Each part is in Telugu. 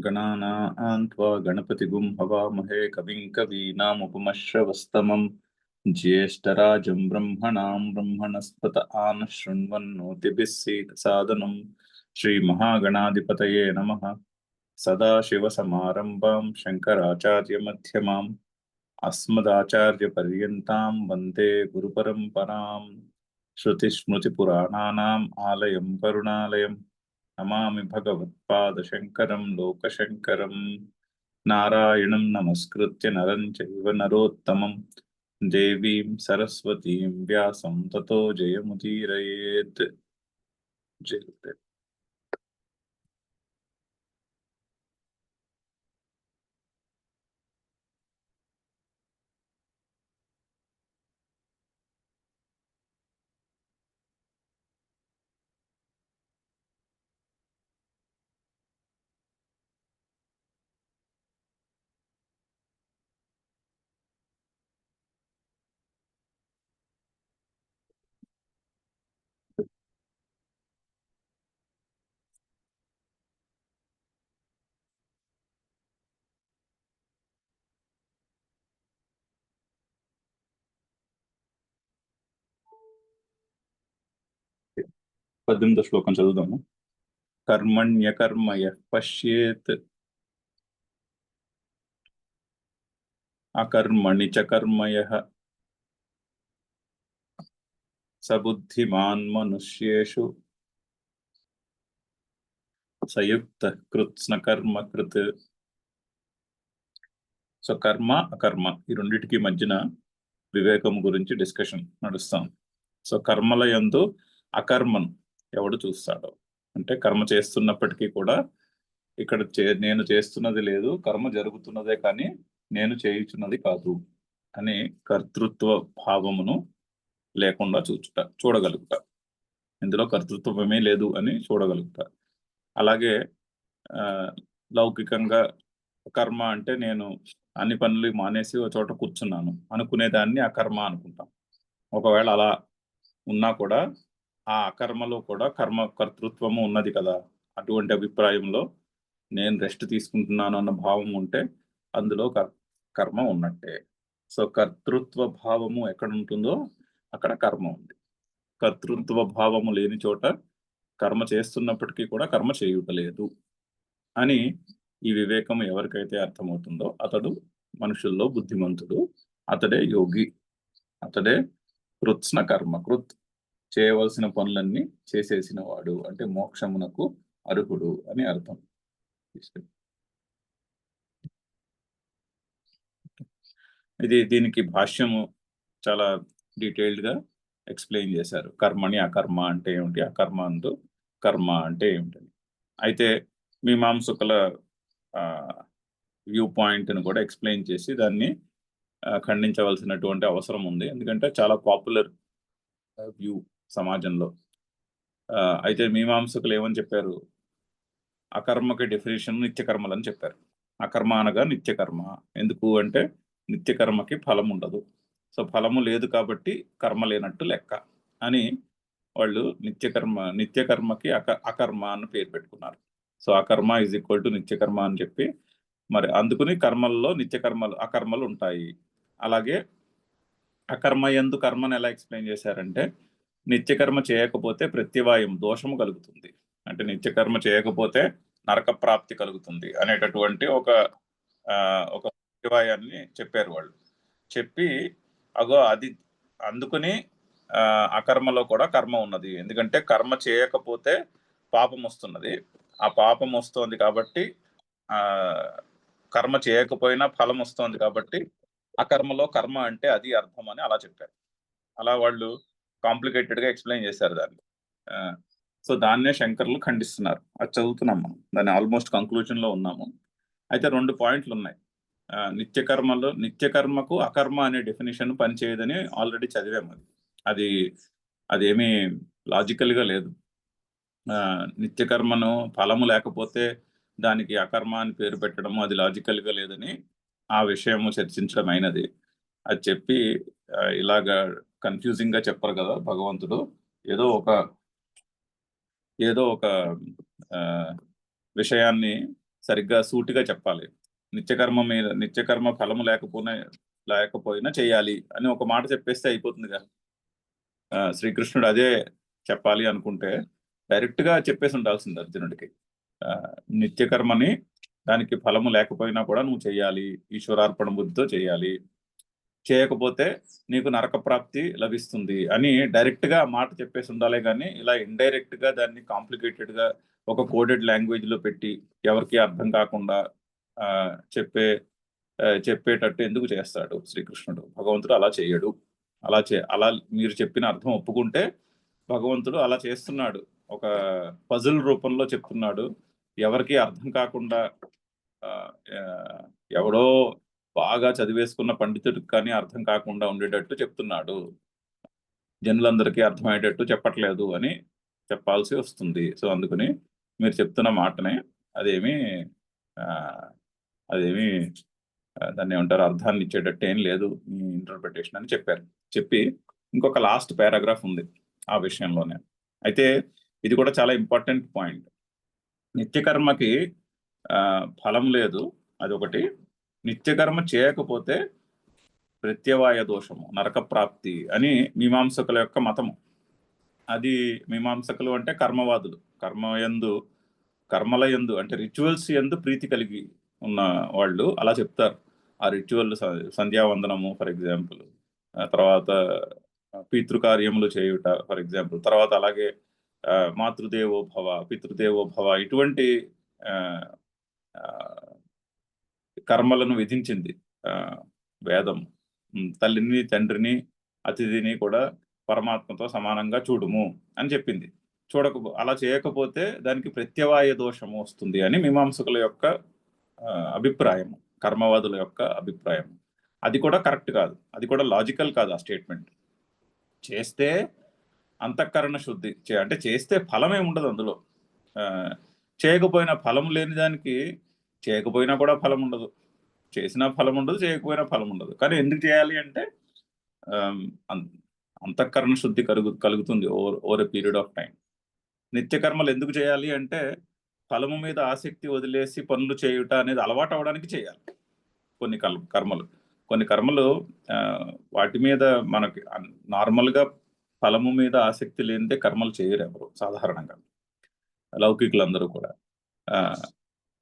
गणानां त्वा गणपतिगुं हवामहे कविं कवीनामुपमश्रवस्तमं ज्येष्ठराजं ब्रह्मणां ब्रह्मणस्पत आनः शृण्वन्नोतिभिः सीदसादनं श्रीमहागणाधिपतये नमः। सदाशिवसमारम्भां शङ्कराचार्यमध्यमाम् अस्मदाचार्यपर्यन्तां वन्दे गुरुपरम्पराम्। श्रुतिस्मृतिपुराणानाम् आलयं करुणालयं नमामि भगवत्पादशङ्करं लोकशङ्करं। नारायणं नमस्कृत्य नरं चैव नरोत्तमं देवीं सरस्वतीं व्यासं ततो जयमुदीरयेत्। जय పద్దెనిమిదో శ్లోకం చదువుదాము. కర్మణ్యకర్మ యః పశ్యేత్ అకర్మణి చ కర్మ యః సబుద్ధిమాన్ మనుష్యేషు సయుక్తః కృత్స్న కర్మ కృత్. సో కర్మ అకర్మ ఈ రెండిటికి మధ్యన వివేకం గురించి డిస్కషన్ నడుస్తాం. సో కర్మల యందు అకర్మను ఎవడు చూస్తాడో, అంటే కర్మ చేస్తున్నప్పటికీ కూడా ఇక్కడ నేను చేస్తున్నది లేదు, కర్మ జరుగుతున్నదే కానీ నేను చేయుచున్నది కాదు అని కర్తృత్వ భావమును లేకుండా చూడగలుగుతా. ఇందులో కర్తృత్వమే లేదు అని చూడగలుగుతా. అలాగే లౌకికంగా కర్మ అంటే నేను అన్ని పనులు మానేసి ఒక చోట కూర్చున్నాను అనుకునేదాన్ని అకర్మ అనుకుంటాం. ఒకవేళ అలా ఉన్నా కూడా ఆ అకర్మలో కూడా కర్తృత్వము ఉన్నది కదా. అటువంటి అభిప్రాయంలో నేను రెస్ట్ తీసుకుంటున్నాను అన్న భావం ఉంటే అందులో కర్మ ఉన్నట్టే. సో కర్తృత్వ భావము ఎక్కడ ఉంటుందో అక్కడ కర్మ ఉంది. కర్తృత్వ భావము లేని చోట కర్మ చేస్తున్నప్పటికీ కూడా కర్మ చేయుటలేదు అని ఈ వివేకం ఎవరికైతే అర్థమవుతుందో అతడు మనుషుల్లో బుద్ధిమంతుడు, అతడే యోగి, అతడే కృత్స్న కర్మ కృత్ చేయవలసిన పనులన్నీ చేసేసిన వాడు, అంటే మోక్షమునకు అర్హుడు అని అర్థం. దీనికి భాష్యము చాలా డీటెయిల్డ్ గా ఎక్స్ప్లెయిన్ చేశారు. కర్మని అకర్మ అంటే ఏమిటి, అకర్మ అందు కర్మ అంటే ఏమిటని. అయితే మీమాంసకుల వ్యూ పాయింట్ని కూడా ఎక్స్ప్లెయిన్ చేసి దాన్ని ఖండించవలసినటువంటి అవసరం ఉంది, ఎందుకంటే చాలా పాపులర్ వ్యూ సమాజంలో. అయితే మీమాంసకులు ఏమని చెప్పారు, అకర్మకి డెఫినేషన్ నిత్యకర్మలు అని చెప్పారు. అకర్మ అనగా నిత్యకర్మ. ఎందుకు అంటే నిత్యకర్మకి ఫలం ఉండదు, సో ఫలము లేదు కాబట్టి కర్మ లేనట్టు లెక్క అని వాళ్ళు నిత్యకర్మకి అకర్మ అని పేరు పెట్టుకున్నారు. సో అకర్మ ఈజ్ ఈక్వల్ టు నిత్యకర్మ అని చెప్పి మరి అందుకుని కర్మల్లో అకర్మలు ఉంటాయి. అలాగే అకర్మ యందు కర్మను ఎలా ఎక్స్ప్లెయిన్ చేశారంటే నిత్యకర్మ చేయకపోతే ప్రత్యవాయం దోషము కలుగుతుంది, అంటే నిత్యకర్మ చేయకపోతే నరక ప్రాప్తి కలుగుతుంది అనేటటువంటి ఒక ప్రత్యవాయాన్ని చెప్పారు వాళ్ళు. చెప్పి అది అందుకుని అకర్మలో కూడా కర్మ ఉన్నది, ఎందుకంటే కర్మ చేయకపోతే పాపం వస్తున్నది, ఆ పాపం వస్తుంది కాబట్టి కర్మ చేయకపోయినా ఫలం వస్తుంది కాబట్టి అకర్మలో కర్మ అంటే అది అర్థం అని అలా చెప్పారు. అలా వాళ్ళు కాంప్లికేటెడ్ గా ఎక్స్ప్లెయిన్ చేశారు దాన్ని. సో దాన్నే శంకర్లు ఖండిస్తున్నారు. అది చదువుతున్నాం మనం, దాన్ని ఆల్మోస్ట్ కంక్లూజన్ లో ఉన్నాము. అయితే 2 పాయింట్లు ఉన్నాయి. నిత్యకర్మకు అకర్మ అనే డెఫినేషన్ పనిచేయదని ఆల్రెడీ చదివాము. అదేమీ లాజికల్ గా లేదు. నిత్యకర్మను ఫలము లేకపోతే దానికి అకర్మ అని పేరు పెట్టడము అది లాజికల్ గా లేదని ఆ విషయము చర్చించడం అయినది. అది చెప్పి ఇలాగా కన్ఫ్యూజింగ్ గా చెప్పరు కదా భగవంతుడు. ఏదో ఒక విషయాన్ని సరిగ్గా సూటిగా చెప్పాలి. నిత్యకర్మ ఫలము లేకపోయినా చేయాలి అని ఒక మాట చెప్పేస్తే అయిపోతుందిగా. శ్రీకృష్ణుడు అదే చెప్పాలి అనుకుంటే డైరెక్ట్ గా చెప్పేసి ఉండాల్సింది అర్జునుడికి. నిత్యకర్మని దానికి ఫలము లేకపోయినా కూడా నువ్వు చేయాలి, ఈశ్వరార్పణ బుద్ధితో చేయాలి, చేయకపోతే నీకు నరక ప్రాప్తి లభిస్తుంది అని డైరెక్ట్ గా మాట చెప్పేసి ఉండాలి. కానీ ఇలా ఇండైరెక్ట్ గా దాన్ని కాంప్లికేటెడ్ గా ఒక కోడెడ్ లాంగ్వేజ్ లో పెట్టి ఎవరికి అర్థం కాకుండా చెప్పేటట్టు ఎందుకు చేస్తాడు శ్రీకృష్ణుడు? భగవంతుడు అలా చేయడు. అలా మీరు చెప్పిన అర్థం ఒప్పుకుంటే భగవంతుడు అలా చేస్తున్నాడు, ఒక పజిల్ రూపంలో చెప్తున్నాడు. ఎవరికి అర్థం కాకుండా ఎవడో బాగా చదివేసుకున్న పండితుడికి కానీ అర్థం కాకుండా ఉండేటట్టు చెప్తున్నాడు, జనులందరికీ అర్థమయ్యేటట్టు చెప్పట్లేదు అని చెప్పాల్సి వస్తుంది. సో అందుకని మీరు చెప్తున్న మాటనే అదేమి దాన్ని ఏమంటారు, అర్థాన్ని ఇచ్చేటట్టు ఏం లేదు మీ ఇంటర్ప్రిటేషన్ అని చెప్పి ఇంకొక లాస్ట్ పారాగ్రాఫ్ ఉంది ఆ విషయంలోనే. అయితే ఇది కూడా చాలా ఇంపార్టెంట్ పాయింట్. నిత్యకర్మకి ఫలం లేదు, అదొకటి. నిత్యకర్మ చేయకపోతే ప్రత్యవాయ దోషము, నరక ప్రాప్తి అని మీమాంసకుల యొక్క మతము. అది మీమాంసకులు అంటే కర్మవాదులు. కర్మల యందు అంటే రిచువల్స్ యందు ప్రీతి కలిగి ఉన్న వాళ్ళు అలా చెప్తారు. ఆ రిచువల్ సంధ్యావందనము ఫర్ ఎగ్జాంపుల్, తర్వాత పితృకార్యములు చేయుట ఫర్ ఎగ్జాంపుల్, తర్వాత అలాగే మాతృదేవో భవ, పితృదేవో భవ, ఇటువంటి కర్మలను విధించింది వేదం. తల్లిని, తండ్రిని, అతిథిని కూడా పరమాత్మతో సమానంగా చూడుము అని చెప్పింది. అలా చేయకపోతే దానికి ప్రత్యవాయ దోషము వస్తుంది అని మీమాంసకుల యొక్క అభిప్రాయం, కర్మవాదుల యొక్క అభిప్రాయం. అది కూడా కరెక్ట్ కాదు, అది కూడా లాజికల్ కాదు ఆ స్టేట్మెంట్. చేస్తే అంతఃకరణ శుద్ధి, అంటే చేస్తే ఫలమే ఉండదు అందులో. చేయకపోయినా ఫలం లేని దానికి చేయకపోయినా కూడా ఫలం ఉండదు, చేసినా ఫలం ఉండదు, చేయకపోయినా ఫలం ఉండదు. కానీ ఎందుకు చేయాలి అంటే అంతఃకరణ శుద్ధి కలుగుతుంది over a period of time. నిత్యకర్మలు ఎందుకు చేయాలి అంటే ఫలము మీద ఆసక్తి వదిలేసి పనులు చేయుట అనేది అలవాటు అవడానికి చేయాలి. కొన్ని కర్మలు వాటి మీద మనకి నార్మల్గా ఫలము మీద ఆసక్తి లేనిదే కర్మలు చేయరు ఎవరు సాధారణంగా, లౌకికులందరూ కూడా.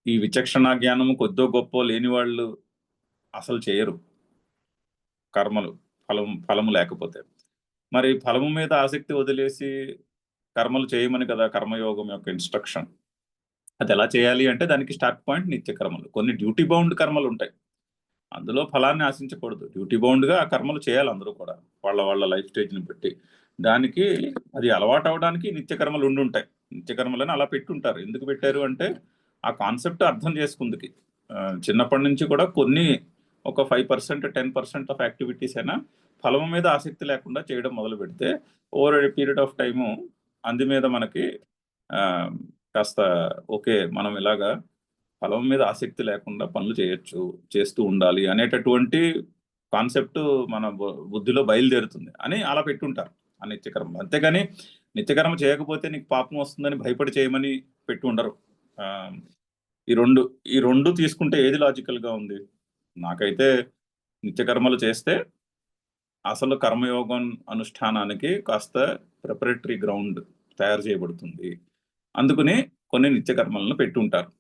ఈ విచక్షణ జ్ఞానము కొద్దో గొప్ప లేని వాళ్ళు అసలు చేయరు కర్మలు, ఫలము లేకపోతే. మరి ఫలము మీద ఆసక్తి వదిలేసి కర్మలు చేయమని కదా కర్మయోగం యొక్క ఇన్స్ట్రక్షన్. అది ఎలా చేయాలి అంటే దానికి స్టార్ట్ పాయింట్ నిత్య కర్మలు. కొన్ని డ్యూటీ బౌండ్ కర్మలు ఉంటాయి, అందులో ఫలాన్ని ఆశించకూడదు. డ్యూటీ బౌండ్గా ఆ కర్మలు చేయాలి అందరూ కూడా, వాళ్ళ లైఫ్ స్టేజ్ని బట్టి. దానికి అది అలవాటు అవడానికి నిత్యకర్మలు ఉంటాయి. నిత్యకర్మలని అలా పెట్టుంటారు. ఎందుకు పెట్టారు అంటే ఆ కాన్సెప్ట్ అర్థం చేసుకుందుకి. చిన్నప్పటి నుంచి కూడా కొన్ని ఒక 5% 10% ఆఫ్ యాక్టివిటీస్ అయినా ఫలం మీద ఆసక్తి లేకుండా చేయడం మొదలు పెడితే over a period of time అందు మీద మనకి కాస్త ఓకే, మనం ఇలాగా ఫలం మీద ఆసక్తి లేకుండా పనులు చేస్తూ ఉండాలి అనేటటువంటి కాన్సెప్ట్ మన బుద్ధిలో బయలుదేరుతుంది అని అలా పెట్టుంటారు ఆ నిత్యకర్మ. అంతేగాని నిత్యకర్మ చేయకపోతే నీకు పాపం వస్తుందని భయపడి చేయమని పెట్టి ఉండరు. ఈ రెండు తీసుకుంటే ఏది లాజికల్ గా ఉంది? నాకైతే నిత్యకర్మలు చేస్తే అసలు కర్మయోగం అనుష్ఠానానికి కాస్త ప్రిపరేటరీ గ్రౌండ్ తయారు చేయబడుతుంది. అందుకని కొన్ని నిత్యకర్మలను పెట్టి ఉంటారు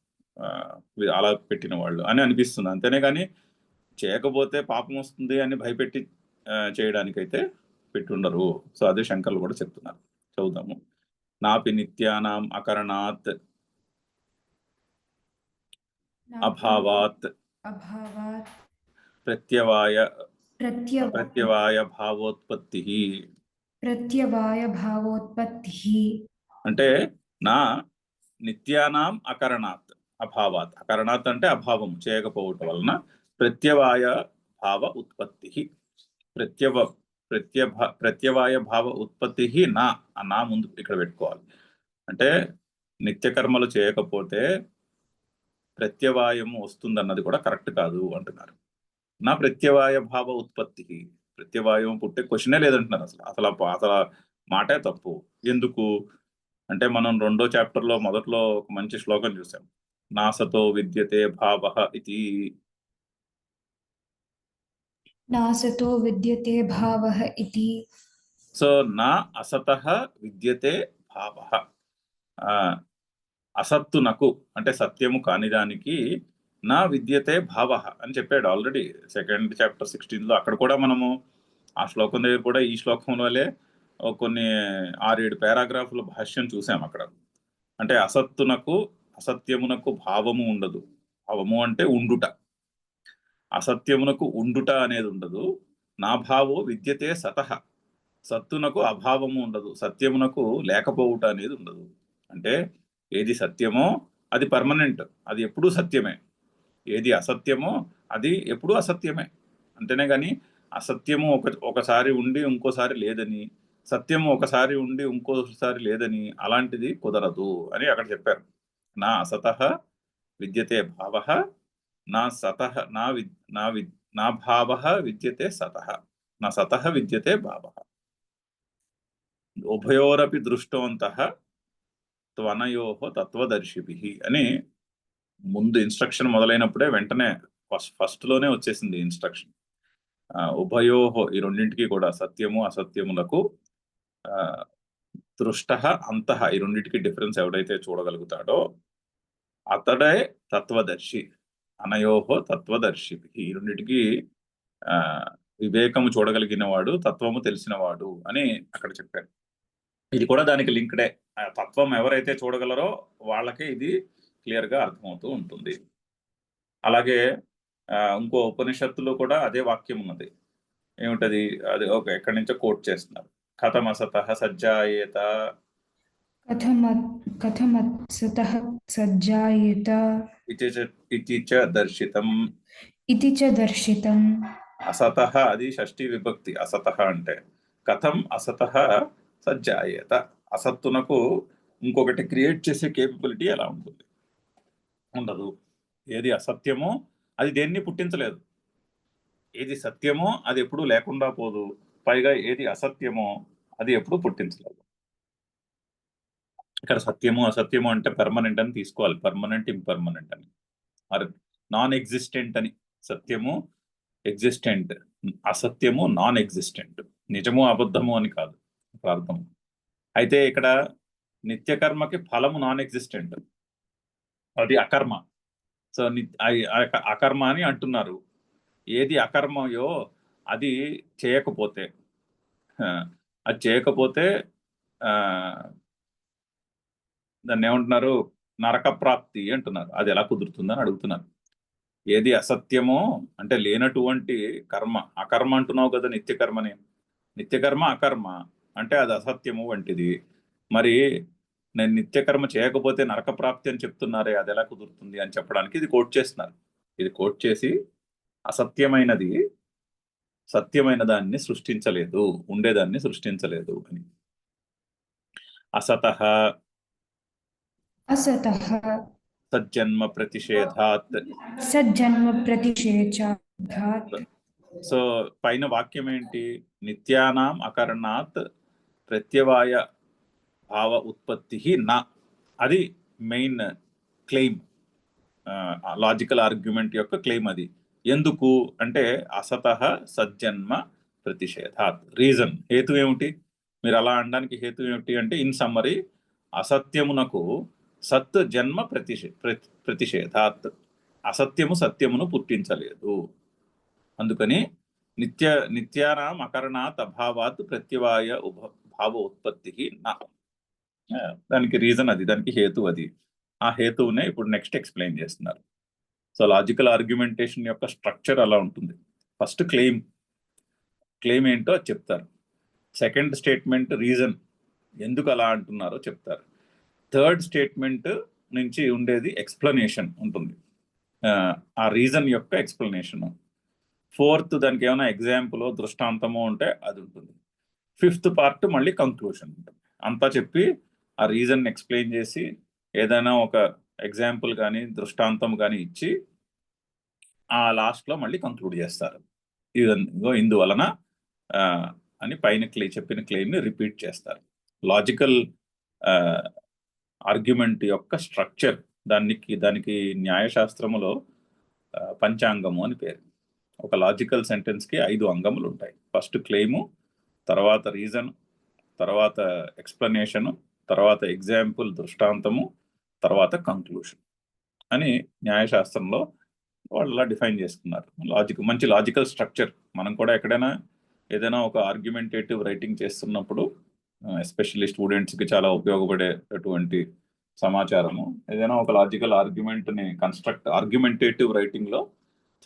అలా పెట్టిన వాళ్ళు అని అనిపిస్తుంది. అంతేనే కానీ చేయకపోతే పాపం వస్తుంది అని భయపెట్టి చేయడానికైతే పెట్టుండరు. సో అదే శంకర్లు కూడా చెప్తున్నారు. చదువుదాము. నాపి నిత్యానాం అకరణాత్ అభావాత్ ప్రత్యవాయ భావోత్పత్తి అంటే నా నిత్యానాం అకరణాత్ అభావాత్. అకరణాత్ అంటే అభావం, చేయకపోవటం వలన ప్రత్యవాయ భావ ఉత్పత్తి. ప్రత్యవాయ భావ ఉత్పత్తి నా ముందు ఇక్కడ పెట్టుకోవాలి. అంటే నిత్యకర్మలు చేయకపోతే ప్రత్యవాయము వస్తుందన్నది కూడా కరెక్ట్ కాదు అంటున్నారు. నా ప్రత్యవాయ భావ ఉత్పత్తి, ప్రత్యవాయం పుట్టే క్వశ్చనే లేదంటున్నారు. అసలు మాటే తప్పు. ఎందుకు అంటే మనం 2వ చాప్టర్లో మొదట్లో ఒక మంచి శ్లోకం చూసాం. నాసతో విద్యతే భావః ఇతి. నాసతో విద్యతే భావః ఇతి. సో నా అసతః విద్యతే భావః, అసత్తునకు అంటే సత్యము కాని దానికి నా విద్యతే భావః అని చెప్పాడు ఆల్రెడీ సెకండ్ చాప్టర్ 16లో. అక్కడ కూడా మనము ఆ శ్లోకం దగ్గర కూడా ఈ శ్లోకం వల్లే కొన్ని 6-7 పారాగ్రాఫ్ల భాష్యం చూసాం అక్కడ. అంటే అసత్తునకు అసత్యమునకు భావము ఉండదు. భావము అంటే ఉండుట, అసత్యమునకు ఉండుట అనేది ఉండదు. నా భావో విద్యతే సతః, సత్తునకు అభావము ఉండదు, సత్యమునకు లేకపోవుట అనేది ఉండదు. అంటే ఏది సత్యమో అది పర్మనెంట్, అది ఎప్పుడూ సత్యమే. ఏది అసత్యమో అది ఎప్పుడూ అసత్యమే. అంతేనే కానీ అసత్యము ఒకసారి ఉండి ఇంకోసారి లేదని, సత్యము ఒకసారి ఉండి ఇంకోసారి లేదని అలాంటిది కుదరదు అని అక్కడ చెప్పారు. నా అసతః విద్యతే భావః, నా సతః నా భావః విద్యతే సతః, నా సతః విద్యతే భావః. ఉభయోరపి దృష్టవంతః త్వనయోః తత్వదర్శిభిః అని ముందు ఇన్స్ట్రక్షన్ మొదలైనప్పుడే వెంటనే ఫస్ట్ లోనే వచ్చేసింది ఇన్స్ట్రక్షన్. ఉభయోః ఈ రెండింటికి కూడా సత్యము అసత్యములకు దృష్టః అంతః ఈ రెండింటికి డిఫరెన్స్ ఎవడైతే చూడగలుగుతాడో అతడే తత్వదర్శి. అనయోః తత్వదర్శిభిః ఈ రెండింటికి వివేకము చూడగలిగిన వాడు, తత్వము తెలిసిన వాడు అని అక్కడ చెప్పారు. ఇది కూడా దానికి లింక్డే. తత్వం ఎవరైతే చూడగలరో వాళ్ళకే ఇది క్లియర్ గా అర్థమవుతూ ఉంటుంది. అలాగే ఇంకో ఉపనిషత్తులో కూడా అదే వాక్యం ఉన్నది. ఏమిటది? అది ఓకే, ఎక్కడి నుంచో కోట్ చేస్తున్నారు. కథమసతః సజ్జాయేత కథమసతః సజ్జాయేత ఇతి చ దర్శితం. ఇతి చ దర్శితం. అసతః అది షష్ఠీ విభక్తి. అసతః అంటే కథం అసతః సజ్జాయేత, అసత్తునకు ఇంకొకటి క్రియేట్ చేసే కేపబిలిటీ ఎలా ఉంటుంది? ఉండదు. ఏది అసత్యమో అది దేన్ని పుట్టించలేదు, ఏది సత్యమో అది ఎప్పుడూ లేకుండా పోదు. పైగా ఏది అసత్యమో అది ఎప్పుడూ పుట్టించలేదు. ఇక్కడ సత్యము అసత్యము అంటే పర్మనెంట్ అని తీసుకోవాలి, పర్మనెంట్ ఇంపర్మనెంట్ అని, మరి నాన్ ఎగ్జిస్టెంట్ అని. సత్యము ఎగ్జిస్టెంట్, అసత్యము నాన్ ఎగ్జిస్టెంట్, నిజము అబద్ధము అని కాదు అర్థం. అయితే ఇక్కడ నిత్యకర్మకి ఫలము నాన్ ఎగ్జిస్టెంట్, అది అకర్మ. సో అకర్మ అని అంటున్నారు. ఏది అకర్మయో అది చేయకపోతే దాన్ని ఏమంటున్నారు? నరక ప్రాప్తి అంటున్నారు. అది ఎలా కుదురుతుందని అడుగుతున్నారు. ఏది అసత్యమో అంటే లేనటువంటి కర్మ, అకర్మ అంటున్నావు కదా నిత్యకర్మని, నిత్యకర్మ అకర్మ అంటే అది అసత్యము వంటిది. మరి నేను నిత్యకర్మ చేయకపోతే నరక ప్రాప్తి అని చెప్తున్నారే, అది ఎలా కుదురుతుంది అని చెప్పడానికి ఇది కోట్ చేస్తున్నారు. ఇది కోట్ చేసి అసత్యమైనది సత్యమైన దాన్ని సృష్టించలేదు, ఉండేదాన్ని సృష్టించలేదు అని. అసతః సజ్జన్మ ప్రతిషేధాత్. సో పైన వాక్యం ఏంటి? నిత్యానాం అకరణాత్ ప్రత్యవాయ భావ ఉత్పత్తి నా, అది మెయిన్ క్లెయిమ్, లాజికల్ ఆర్గ్యుమెంట్ యొక్క క్లెయిమ్ అది. ఎందుకు అంటే అసతః సజ్జన్మ ప్రతిషేధాత్. రీజన్, హేతు ఏమిటి? మీరు అలా అనడానికి హేతు ఏమిటి అంటే ఇన్ సమ్మరీ అసత్యమునకు సత్ జన్మ ప్రతిషేధాత్, అసత్యము సత్యమును పుట్టించలేదు. అందుకని నిత్యానాం అకరణాత్ అభావాత్ ప్రత్యవాయ భావ ఉత్పత్తి నా, దానికి రీజన్ అది, దానికి హేతు అది. ఆ హేతువునే ఇప్పుడు నెక్స్ట్ ఎక్స్ప్లెయిన్ చేస్తున్నారు. సో లాజికల్ ఆర్గ్యుమెంటేషన్ యొక్క స్ట్రక్చర్ అలా ఉంటుంది. ఫస్ట్ క్లెయిమ్ ఏంటో చెప్తారు. సెకండ్ స్టేట్మెంట్ రీజన్, ఎందుకు అలా అంటున్నారో చెప్తారు. థర్డ్ స్టేట్మెంట్ నుంచి ఉండేది ఎక్స్ప్లెనేషన్ ఉంటుంది, ఆ రీజన్ యొక్క ఎక్స్ప్లెనేషన్. ఫోర్త్ దానికి ఏమైనా ఎగ్జాంపుల్ దృష్టాంతమో ఉంటే అది ఉంటుంది. ఫిఫ్త్ పార్ట్ మళ్ళీ కంక్లూషన్ ఉంటుంది. అంతా చెప్పి ఆ రీజన్ ఎక్స్ప్లెయిన్ చేసి ఏదైనా ఒక ఎగ్జాంపుల్ కానీ దృష్టాంతం కానీ ఇచ్చి ఆ లాస్ట్లో మళ్ళీ కంక్లూడ్ చేస్తారు. ఇదిగో ఇందువలన అని పైన చెప్పిన క్లెయిమ్ని రిపీట్ చేస్తారు. లాజికల్ ఆర్గ్యుమెంట్ యొక్క స్ట్రక్చర్ దానికి న్యాయశాస్త్రములో పంచాంగము అని పేరు. ఒక లాజికల్ సెంటెన్స్కి 5 అంగములు ఉంటాయి. ఫస్ట్ క్లెయిము, తర్వాత రీజన్, తర్వాత ఎక్స్ప్లెనేషను, తర్వాత ఎగ్జాంపుల్ దృష్టాంతము, తర్వాత కంక్లూషన్ అని న్యాయశాస్త్రంలో వాళ్ళు అలా డిఫైన్ చేసుకున్నారు. మంచి లాజికల్ స్ట్రక్చర్. మనం కూడా ఎక్కడైనా ఏదైనా ఒక ఆర్గ్యుమెంటేటివ్ రైటింగ్ చేస్తున్నప్పుడు ఎస్పెషల్లీ స్టూడెంట్స్కి చాలా ఉపయోగపడేటటువంటి సమాచారము ఏదైనా ఒక లాజికల్ ఆర్గ్యుమెంట్ని ఆర్గ్యుమెంటేటివ్ రైటింగ్లో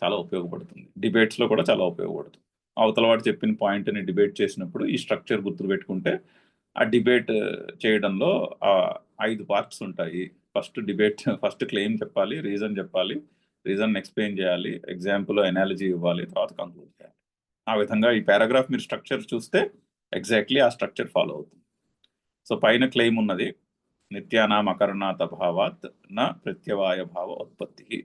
చాలా ఉపయోగపడుతుంది. డిబేట్స్లో కూడా చాలా ఉపయోగపడుతుంది. అవతల వాడు చెప్పిన పాయింట్ని డిబేట్ చేసినప్పుడు ఈ స్ట్రక్చర్ గుర్తుపెట్టుకుంటే ఆ డిబేట్ చేయడంలో 5 పార్ట్స్ ఉంటాయి. ఫస్ట్ క్లెయిమ్ చెప్పాలి, రీజన్ చెప్పాలి, రీజన్ ఎక్స్ప్లెయిన్ చేయాలి, ఎగ్జాంపుల్ ఎనాలజీ ఇవ్వాలి, తర్వాత కంక్లూడ్ చేయాలి. ఆ విధంగా ఈ పారాగ్రాఫ్ మీరు స్ట్రక్చర్ చూస్తే ఎగ్జాక్ట్లీ ఆ స్ట్రక్చర్ ఫాలో అవుతుంది. సో పైన క్లెయిమ్ ఉన్నది, నిత్యానాం అకరణాత్ అభావాత్ న ప్రత్యవాయ భావ ఉత్పత్తి.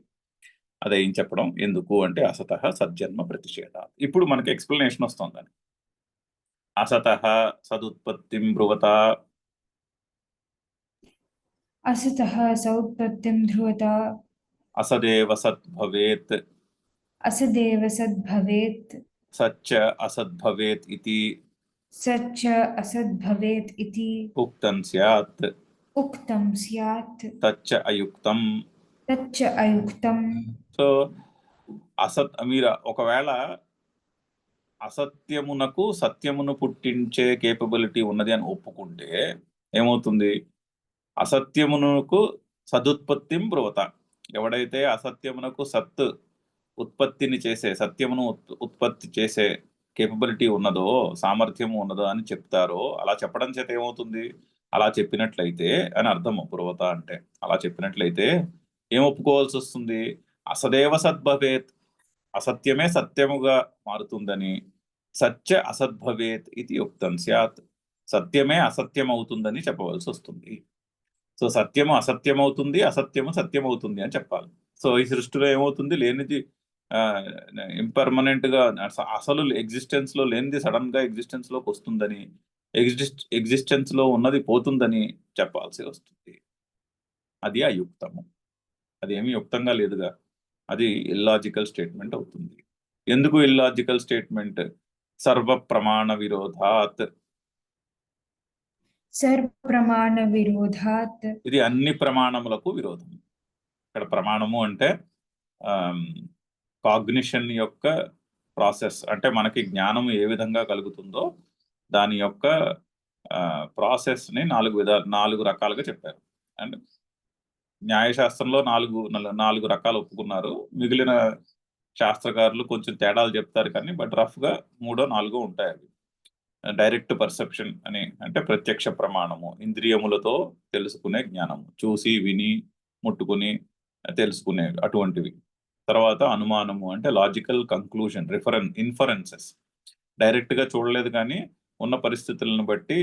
అదే ఏం చెప్పడం ఎందుకు అంటే అసతః సజ్జన్మ ప్రతిషేధాత్. ఇప్పుడు మనకి ఎక్స్ప్లెనేషన్ వస్తుందని. అసతః సదుత్పత్తిం బ్రువత, असतः सौत्पत्तिं ध्रुवता, అసదేవ సత్ భవేత్, असदेव सद्भवेत्, సచ్చ అసద్ భవేత్ ఇతి सच्च असद्भवेत् इति ఉక్తం స్యాత్, उक्तं स्यात्, తచ్చ అయుక్తం. तच्च अयुक्तं. సో మీరు ఒకవేళ అసత్యమునకు సత్యమును పుట్టించే కేపబిలిటీ ఉన్నది అని ఒప్పుకుంటే ఏమవుతుంది? అసత్యమునకు సదుత్పత్తిం బ్రువత. ఎవడైతే అసత్యమునకు ఉత్పత్తిని చేసే, సత్యమును ఉత్పత్తి చేసే కేపబిలిటీ ఉన్నదో, సామర్థ్యము ఉన్నదో అని చెప్తారో, అలా చెప్పడం చేత ఏమవుతుంది? అలా చెప్పినట్లయితే అని అర్థము బ్రువత అంటే. అలా చెప్పినట్లయితే ఏం ఒప్పుకోవాల్సి వస్తుంది? అసదేవ సద్భవేత్, అసత్యమే సత్యముగా మారుతుందని, సత్య అసద్భవేత్ ఇది ఉక్తం స్యాత్, సత్యమే అసత్యం అవుతుందని చెప్పవలసి వస్తుంది. సో సత్యము అసత్యం అవుతుంది, అసత్యము సత్యం అవుతుంది అని చెప్పాలి. సో ఈ సృష్టిలో ఏమవుతుంది? లేనిది ఇంపర్మనెంట్ గా, అసలు ఎగ్జిస్టెన్స్ లో లేనిది సడన్ గా ఎగ్జిస్టెన్స్ లోకి వస్తుందని, ఎగ్జిస్టెన్స్ లో ఉన్నది పోతుందని చెప్పాల్సి వస్తుంది. అది అయుక్తము. అది ఏమీ యుక్తంగా లేదుగా, అది ఇల్లాజికల్ స్టేట్మెంట్ అవుతుంది. ఎందుకు ఇల్లాజికల్ స్టేట్మెంట్? సర్వ ప్రమాణ విరోధాత్. सर्वप्रमाण विरोधात्, ఇది అన్ని ప్రమాణములకు విరోధం. ఇక్కడ ప్రమాణము అంటే కాగ్నిషన్ యొక్క ప్రాసెస్, అంటే మనకి జ్ఞానం ఏ విధంగా కలుగుతుందో దాని యొక్క ప్రాసెస్ ని 4 రకాలుగా చెప్పారు. అండ్ న్యాయశాస్త్రంలో 4 రకాలు ఒప్పుకున్నారు. మిగిలిన శాస్త్రకారులు కొంచెం తేడాలు చెప్తారు కానీ, బట్ రఫ్ గా 3 4 ఉంటాయి. అవి డైరెక్ట్ పర్సెప్షన్ అని, అంటే ప్రత్యక్ష ప్రమాణము, ఇంద్రియములతో తెలుసుకునే జ్ఞానము, చూసి విని ముట్టుకుని తెలుసుకునే అటువంటివి. తర్వాత అనుమానము అంటే లాజికల్ కంక్లూజన్, ఇన్ఫరెన్సెస్, డైరెక్ట్ గా చూడలేదు కానీ ఉన్న పరిస్థితులను బట్టి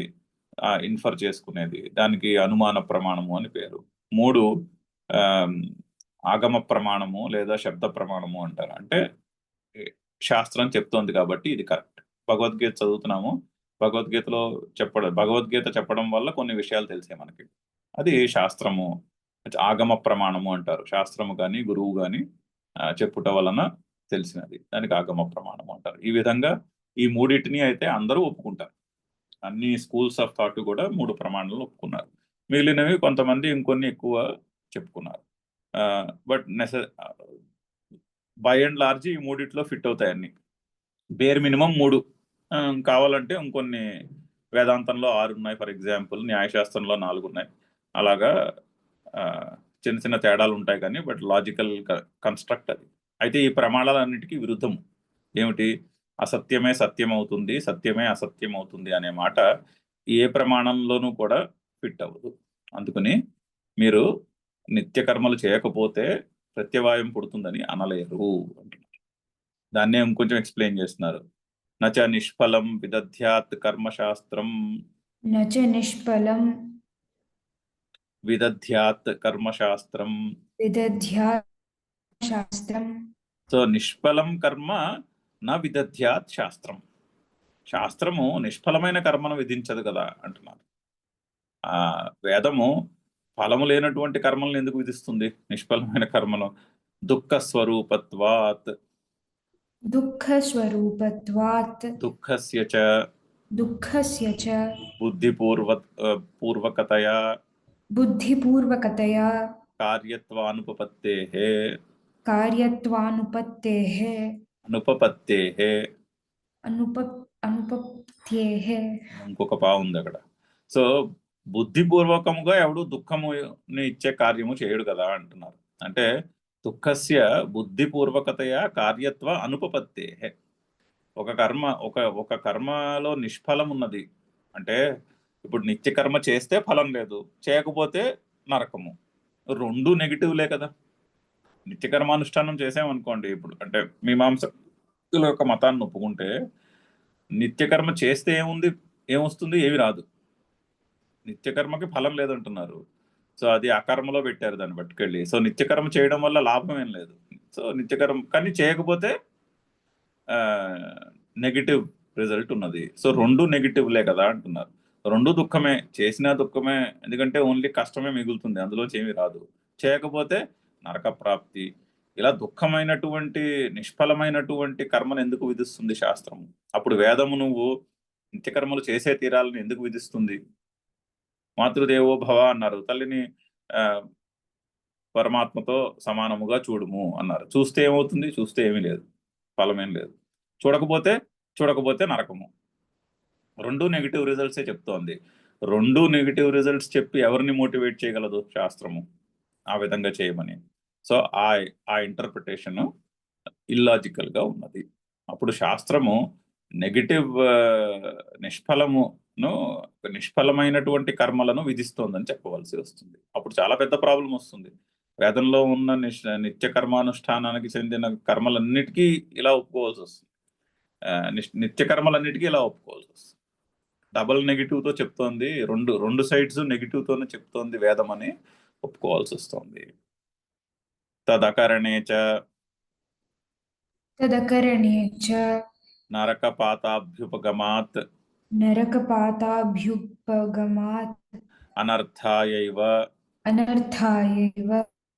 ఇన్ఫర్ చేసుకునేది, దానికి అనుమాన ప్రమాణము అని పేరు. 3 ఆగమ ప్రమాణము లేదా శబ్ద ప్రమాణము అంటారు. అంటే శాస్త్రం చెప్తోంది కాబట్టి ఇది కరెక్ట్. భగవద్గీత చదువుతున్నాము, భగవద్గీత చెప్పడం వల్ల కొన్ని విషయాలు తెలిసాయి మనకి, అది శాస్త్రము, ఆగమ ప్రమాణము అంటారు. శాస్త్రము కానీ గురువు కానీ చెప్పుట వలన తెలిసినది, దానికి ఆగమ ప్రమాణము అంటారు. ఈ విధంగా ఈ 3 అయితే అందరూ ఒప్పుకుంటారు. అన్ని స్కూల్స్ ఆఫ్ థాట్ కూడా 3 ప్రమాణాలు ఒప్పుకున్నారు. మిగిలినవి కొంతమంది ఇంకొన్ని ఎక్కువ చెప్పుకున్నారు. బట్ బై అండ్ లార్జ్ ఈ 3 ఫిట్ అవుతాయి అన్ని. బేర్ మినిమం 3, కావాలంటే ఇంకొన్ని వేదాంతంలో 6 ఉన్నాయి ఫర్ ఎగ్జాంపుల్, న్యాయశాస్త్రంలో 4 ఉన్నాయి. అలాగా చిన్న చిన్న తేడాలు ఉంటాయి కానీ, బట్ లాజికల్ కన్స్ట్రక్ట్ అది. అయితే ఈ ప్రమాణాలన్నిటికీ విరుద్ధము ఏమిటి? అసత్యమే సత్యం అవుతుంది, సత్యమే అసత్యం అవుతుంది అనే మాట ఏ ప్రమాణంలోనూ కూడా ఫిట్ అవ్వదు. అందుకని మీరు నిత్య కర్మలు చేయకపోతే ప్రత్యవాయం పుడుతుందని అనలేరు అంటున్నారు. దాన్నే ఇంకొంచెం ఎక్స్ప్లెయిన్ చేస్తున్నారు. నచ నిష్ఫలం విదధ్యాత్ కర్మశాస్త్రం, न च निष्फलं విదధ్యాత్ కర్మశాస్త్రం. विदध्यात् शास्त्रं. సో నిష్ఫలం కర్మ నా విదధ్యాత్ శాస్త్రం. శాస్త్రము నిష్ఫలమైన కర్మను విధించదు కదా అంటున్నారు. వేదము ఫలము లేనటువంటి కర్మలను ఎందుకు విధిస్తుంది నిష్ఫలమైన కర్మను? దుఃఖ స్వరూపత్వాత్ दुःखस्वरूपत्वात् దుఃఖస్య చ दुःखस्य च పూర్వకతయా बुद्धिपूर्वकतया కార్యత్వానుపపత్తేః कार्यत्वानुपत्तेः అనుపపత్తేః अनुपत्त्येः ఇంకొక ఉంది అక్కడ. సో బుద్ధిపూర్వకముగా ఎవడు దుఃఖముని ఇచ్చే కార్యము చేయడు కదా అంటున్నారు. అంటే దుఃఖస్య బుద్ధిపూర్వకతయా కార్యత్వ అనుపపత్తే. ఒక కర్మలో నిష్ఫలం ఉన్నది అంటే ఇప్పుడు నిత్య కర్మ చేస్తే ఫలం లేదు, చేయకపోతే నరకము. రెండు నెగిటివ్లే కదా. నిత్య కర్మానుష్ఠానం చేసామనుకోండి, ఇప్పుడు అంటే మీమాంసకుల యొక్క మతాన్ని ఒప్పుకుంటే నిత్యకర్మ చేస్తే ఏమొస్తుంది? ఏమి రాదు. నిత్యకర్మకి ఫలం లేదంటున్నారు. సో అది అకర్మలో పెట్టారు దాన్ని పట్టుకెళ్ళి. సో నిత్యకర్మ చేయడం వల్ల లాభం ఏం లేదు. సో నిత్యకర్మ కానీ చేయకపోతే నెగిటివ్ రిజల్ట్ ఉన్నది. సో రెండు నెగిటివ్లే కదా అంటున్నారు. రెండు దుఃఖమే, చేసినా దుఃఖమే, ఎందుకంటే ఓన్లీ కష్టమే మిగులుతుంది, అందులోంచి ఏమీ రాదు. చేయకపోతే నరక ప్రాప్తి. ఇలా దుఃఖమైనటువంటి నిష్ఫలమైనటువంటి కర్మను ఎందుకు విధిస్తుంది శాస్త్రము? అప్పుడు వేదము నువ్వు నిత్యకర్మలు చేసే తీరాలను ఎందుకు విధిస్తుంది? మాతృదేవో భవ అన్నారు, తల్లిని పరమాత్మతో సమానముగా చూడుము అన్నారు. చూస్తే ఏమవుతుంది? చూస్తే ఏమీ లేదు, ఫలమేం లేదు. చూడకపోతే నరకము. రెండు నెగిటివ్ రిజల్ట్సే చెప్తోంది. రెండు నెగిటివ్ రిజల్ట్స్ చెప్పి ఎవరిని మోటివేట్ చేయగలదు శాస్త్రము ఆ విధంగా చేయమని? సో ఆ ఇంటర్ప్రిటేషన్ ఇల్లాజికల్ గా ఉన్నది. అప్పుడు శాస్త్రము నెగిటివ్ నిష్ఫలమైనటువంటి కర్మలను విధిస్తోందని చెప్పవలసి వస్తుంది. అప్పుడు చాలా పెద్ద ప్రాబ్లం వస్తుంది. వేదంలో ఉన్న నిత్య కర్మానుష్ఠానానికి చెందిన కర్మలన్నిటికీ ఇలా ఒప్పుకోవాల్సి వస్తుంది. నిత్య కర్మలన్నిటికీ ఇలా ఒప్పుకోవాల్సి వస్తుంది. డబల్ నెగిటివ్ తో చెప్తోంది, రెండు సైడ్స్ నెగిటివ్ తోనే చెప్తోంది వేదం అని ఒప్పుకోవాల్సి వస్తుంది. తదకరణే చ నరకపాతాభ్యుపగమాత్ అనర్థాయైవ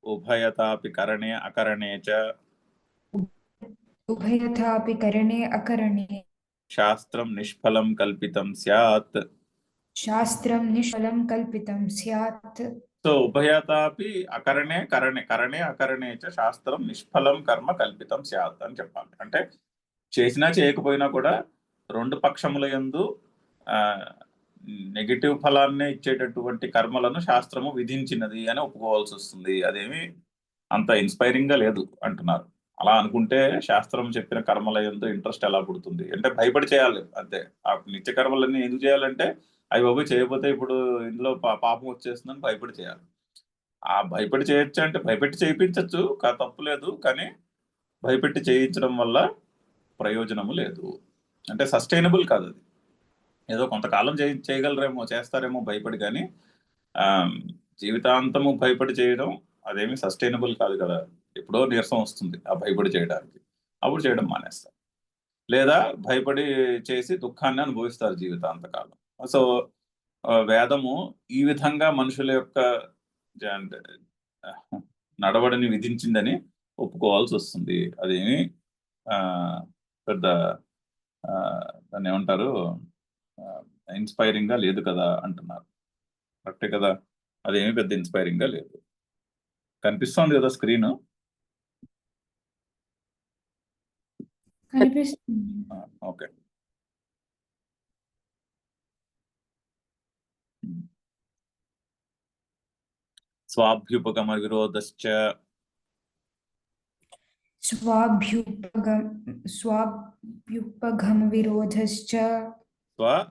ఉభయతాపి కరణే అకరణే శాస్త్రం నిష్ఫలం కల్పితం స్యాత్. సో ఉభయతాపి కరణే అకరణే చ శాస్త్రం నిష్ఫలం కర్మ కల్పితం స్యాత్ అని చెప్పాలి. అంటే చేసినా చేయకపోయినా కూడా రెండు పక్షముల యందు నెగిటివ్ ఫలాన్ని ఇచ్చేటటువంటి కర్మలను శాస్త్రము విధించినది అని ఒప్పుకోవాల్సి వస్తుంది. అదేమి అంత ఇన్స్పైరింగ్ గా లేదు అంటున్నారు. అలా అనుకుంటే శాస్త్రం చెప్పిన కర్మల యందు ఇంట్రెస్ట్ ఎలా పుడుతుంది? అంటే భయపడి చేయాలి అంతే. ఆ నిత్య కర్మలన్నీ ఎందుకు చేయాలంటే అవి బాబు చేయకపోతే ఇప్పుడు ఇందులో పాపం వచ్చేస్తుందని భయపడి చేయాలి. ఆ భయపడి చేయొచ్చు అంటే భయపెట్టి చేయించచ్చు, తప్పు లేదు. కానీ భయపెట్టి చేయించడం వల్ల ప్రయోజనము లేదు. అంటే సస్టైనబుల్ కాదు అది. ఏదో కొంతకాలం చేయగలరేమో, చేస్తారేమో భయపడి, కానీ జీవితాంతము భయపడి చేయడం అదేమి సస్టైనబుల్ కాదు కదా. ఎప్పుడో నీరసం వస్తుంది ఆ భయపడి చేయడానికి, అప్పుడు చేయడం మానేస్తారు. లేదా భయపడి చేసి దుఃఖాన్ని అనుభవిస్తారు జీవితాంతకాలం. సో వేదము ఈ విధంగా మనుషుల యొక్క నడవడిని విధించిందని ఒప్పుకోవాల్సి వస్తుంది. అదేమి పెద్ద దాన్ని ఏమంటారు, ఇన్స్పైరింగ్ గా లేదు కదా అంటున్నారు. కరెక్టే కదా, అదేమి పెద్ద ఇన్స్పైరింగ్ గా లేదు. కనిపిస్తోంది కదా స్క్రీన్? ఓకే. స్వాభ్యుపగమ విరోధశ్చ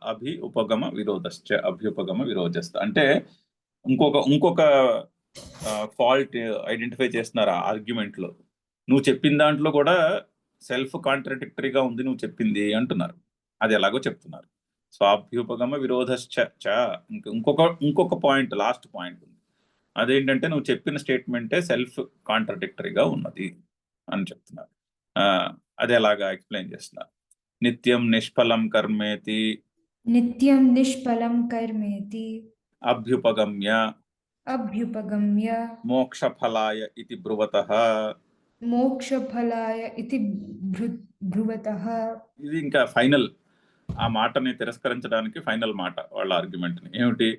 అభ్యుపగమ విరోధశ్చ అంటే ఇంకొక ఫాల్ట్ ఐడెంటిఫై చేస్తున్నారు ఆ ఆర్గ్యుమెంట్ లో. నువ్వు చెప్పిన దాంట్లో కూడా సెల్ఫ్ కాంట్రడిక్టరీగా ఉంది నువ్వు చెప్పింది అంటున్నారు. అది ఎలాగో చెప్తున్నారు. స్వాభ్యుపగమ విరోధశ్చ ఇంకొక పాయింట్, లాస్ట్ పాయింట్ ఉంది. అదేంటంటే నువ్వు చెప్పిన స్టేట్మెంటే సెల్ఫ్ కాంట్రడిక్టరీగా ఉన్నది అని చెప్తున్నారు. అది ఎలాగా ఎక్స్ప్లెయిన్ చేస్తున్నారు. నిత్యం నిష్ఫలం కర్మేతి కర్మేతి అభ్యుపగమ్య अभ्युपगम्य మోక్షఫలాయ ఇతి బ్రువతః. मोक्षफलाय इति ब्रुवतः. ఇది ఇంకా ఫైనల్, ఆ మాటని తిరస్కరించడానికి ఫైనల్ మాట వాళ్ళ ఆర్గ్యుమెంట్ని. ఏమిటి?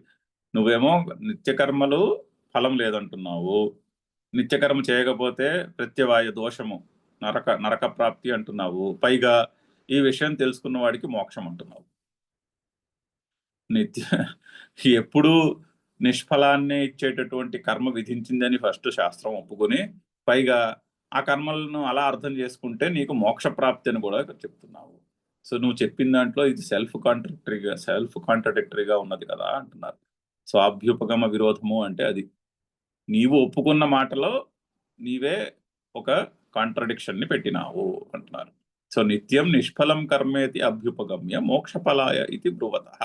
నువ్వేమో నిత్యకర్మలు ఫలం లేదంటున్నావు, నిత్యకర్మ చేయకపోతే ప్రత్యవాయ దోషము, నరక ప్రాప్తి అంటున్నావు, పైగా ఈ విషయం తెలుసుకున్న వాడికి మోక్షం అంటున్నావు. ఎప్పుడు నిష్ఫలాన్ని ఇచ్చేటటువంటి కర్మ విధించిందని ఫస్ట్ శాస్త్రం ఒప్పుకొని, పైగా ఆ కర్మలను అలా అర్థం చేసుకుంటే నీకు మోక్ష ప్రాప్తి అని కూడా చెప్తున్నావు. సో నువ్వు చెప్పిన దాంట్లో ఇది సెల్ఫ్ కాంట్రడిక్టరీగా ఉన్నది కదా అంటున్నారు. సో అభ్యుపగమ విరోధము అంటే అది, నీవు ఒప్పుకున్న మాటలో నీవే ఒక కాంట్రడిక్షన్ ని పెట్టినావు అంటున్నారు. సో నిత్యం నిష్ఫలం కర్మేతి అభ్యుపగమ్య మోక్షఫలాయ ఇది బ్రువతః.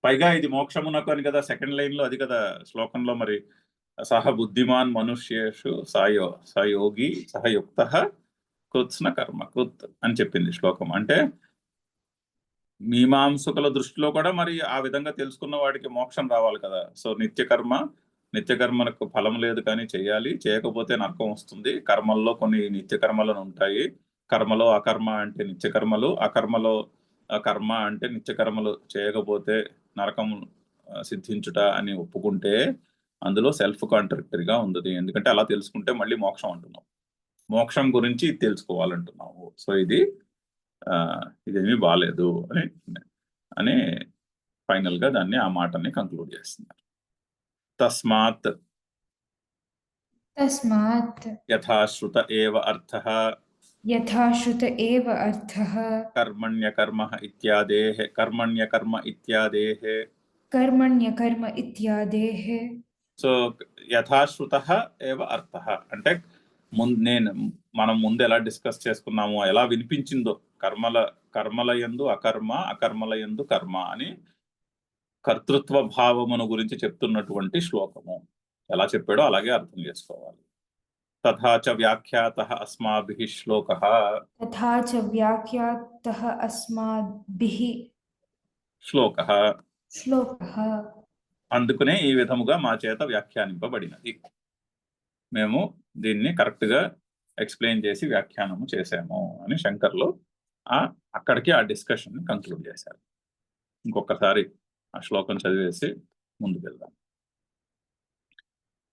పైగా ఇది మోక్షమునకు అని కదా సెకండ్ లైన్ లో, అది కదా శ్లోకంలో. మరి సహ బుద్ధిమాన్ మనుష్యేషు సయోగి సహయుక్త కృత్స్న కర్మ కృత్ అని చెప్పింది శ్లోకం. అంటే మీమాంసకుల దృష్టిలో కూడా మరి ఆ విధంగా తెలుసుకున్న వాడికి మోక్షం రావాలి కదా. సో నిత్యకర్మలకు ఫలం లేదు కానీ చేయాలి, చేయకపోతే నరకం వస్తుంది. కర్మల్లో కొన్ని నిత్యకర్మలను ఉంటాయి, కర్మలో అకర్మ అంటే నిత్యకర్మలు, అకర్మలో కర్మ అంటే నిత్యకర్మలు చేయకపోతే నరకం సిద్ధించుట అని ఒప్పుకుంటే అందులో సెల్ఫ్ కాంట్రడిక్టరీగా ఉంది. ఎందుకంటే అలా తెలుసుకుంటే మళ్ళీ మోక్షం అంటున్నావు, మోక్షం గురించి తెలుసుకోవాలంటున్నావు. సో ఇదేమీ బాలేదు అని ఫైనల్ గా దాన్ని, ఆ మాటని కంక్లూడ్ చేస్తున్నారు. తస్మాత్ యథాశ్రుత ఏవ అర్థః यथाश्रुत एव अर्थः కర్మణ్యకర్మ इत्यादेः. సో యథాశ్రుత ఏవ అర్థః అంటే మనం ముందు ఎలా డిస్కస్ చేసుకున్నామో, ఎలా వినిపించిందో, కర్మల యందు అకర్మ, అకర్మల యందు కర్మ అని కర్తృత్వ భావమును గురించి చెప్తున్నటువంటి శ్లోకము. ఎలా చెప్పాడో అలాగే అర్థం చేసుకోవాలి. తథా చ వ్యాఖ్యాతః అస్మాభిః శ్లోకః అందుకనే ఈ విధముగా మా చేత వ్యాఖ్యానింపబడినది. మేము దీన్ని కరెక్ట్ గా ఎక్స్ప్లెయిన్ చేసి వ్యాఖ్యానము చేశాము అని శంకర్లు అక్కడికి ఆ డిస్కషన్ ని కంక్లూడ్ చేశారు. ఇంకొకసారి ఆ శ్లోకం చదివేసి ముందుకు వెళ్దాం.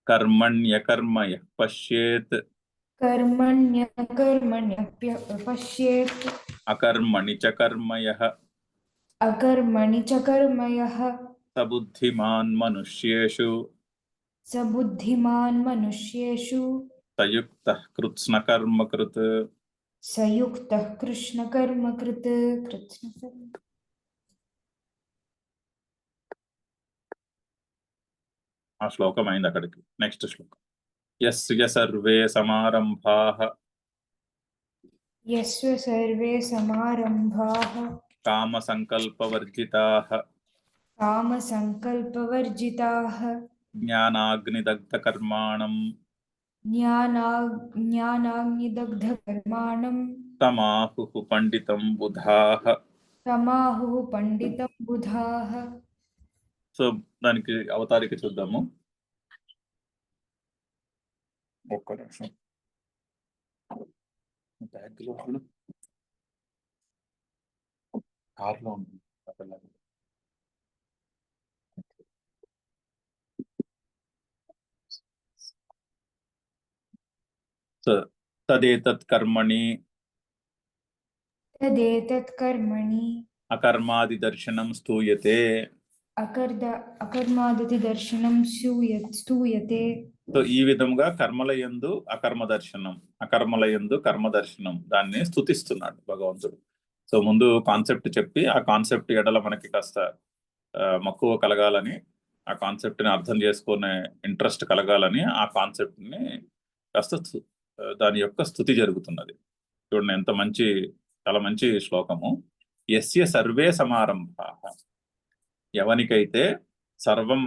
కర్మణ్యకర్మయః పశ్యేత్ అకర్మణి చ కర్మయః సబుద్ధిమాన్ మనుష్యేషు సయుక్తః కృత్స్నకర్మకృత్. ఆ శ్లోకం అయింది అక్కడికి. నెక్స్ట్ శ్లోకం. యస్య సర్వే సమారంభాః కామసంకల్పవర్జితాః జ్ఞానాగ్నిదగ్ధకర్మాణం తమాహుః పండితం బుధాః. సో దానికి అవతారిక చూద్దాము. ఒక్క నిమిషం. కార్లో ఉంది. తదేతత్ కర్మణి అకర్మాది దర్శనం స్తూయతే. సో ఈ విధముగా కర్మల యందు అకర్మ దర్శనం, అకర్మల యందు కర్మ దర్శనం, దాన్ని స్తుతిస్తున్నాడు భగవంతుడు. సో ముందు కాన్సెప్ట్ చెప్పి, ఆ కాన్సెప్ట్ ఎడల మనకి కాస్త మక్కువ కలగాలని, ఆ కాన్సెప్ట్ ని అర్థం చేసుకునే ఇంట్రెస్ట్ కలగాలని ఆ కాన్సెప్ట్ ని కాస్త దాని యొక్క స్తుతి జరుగుతున్నది. చూడండి ఎంత మంచి, చాలా మంచి శ్లోకము. యస్య సర్వే సమారంభాః, ఎవనికైతే సర్వం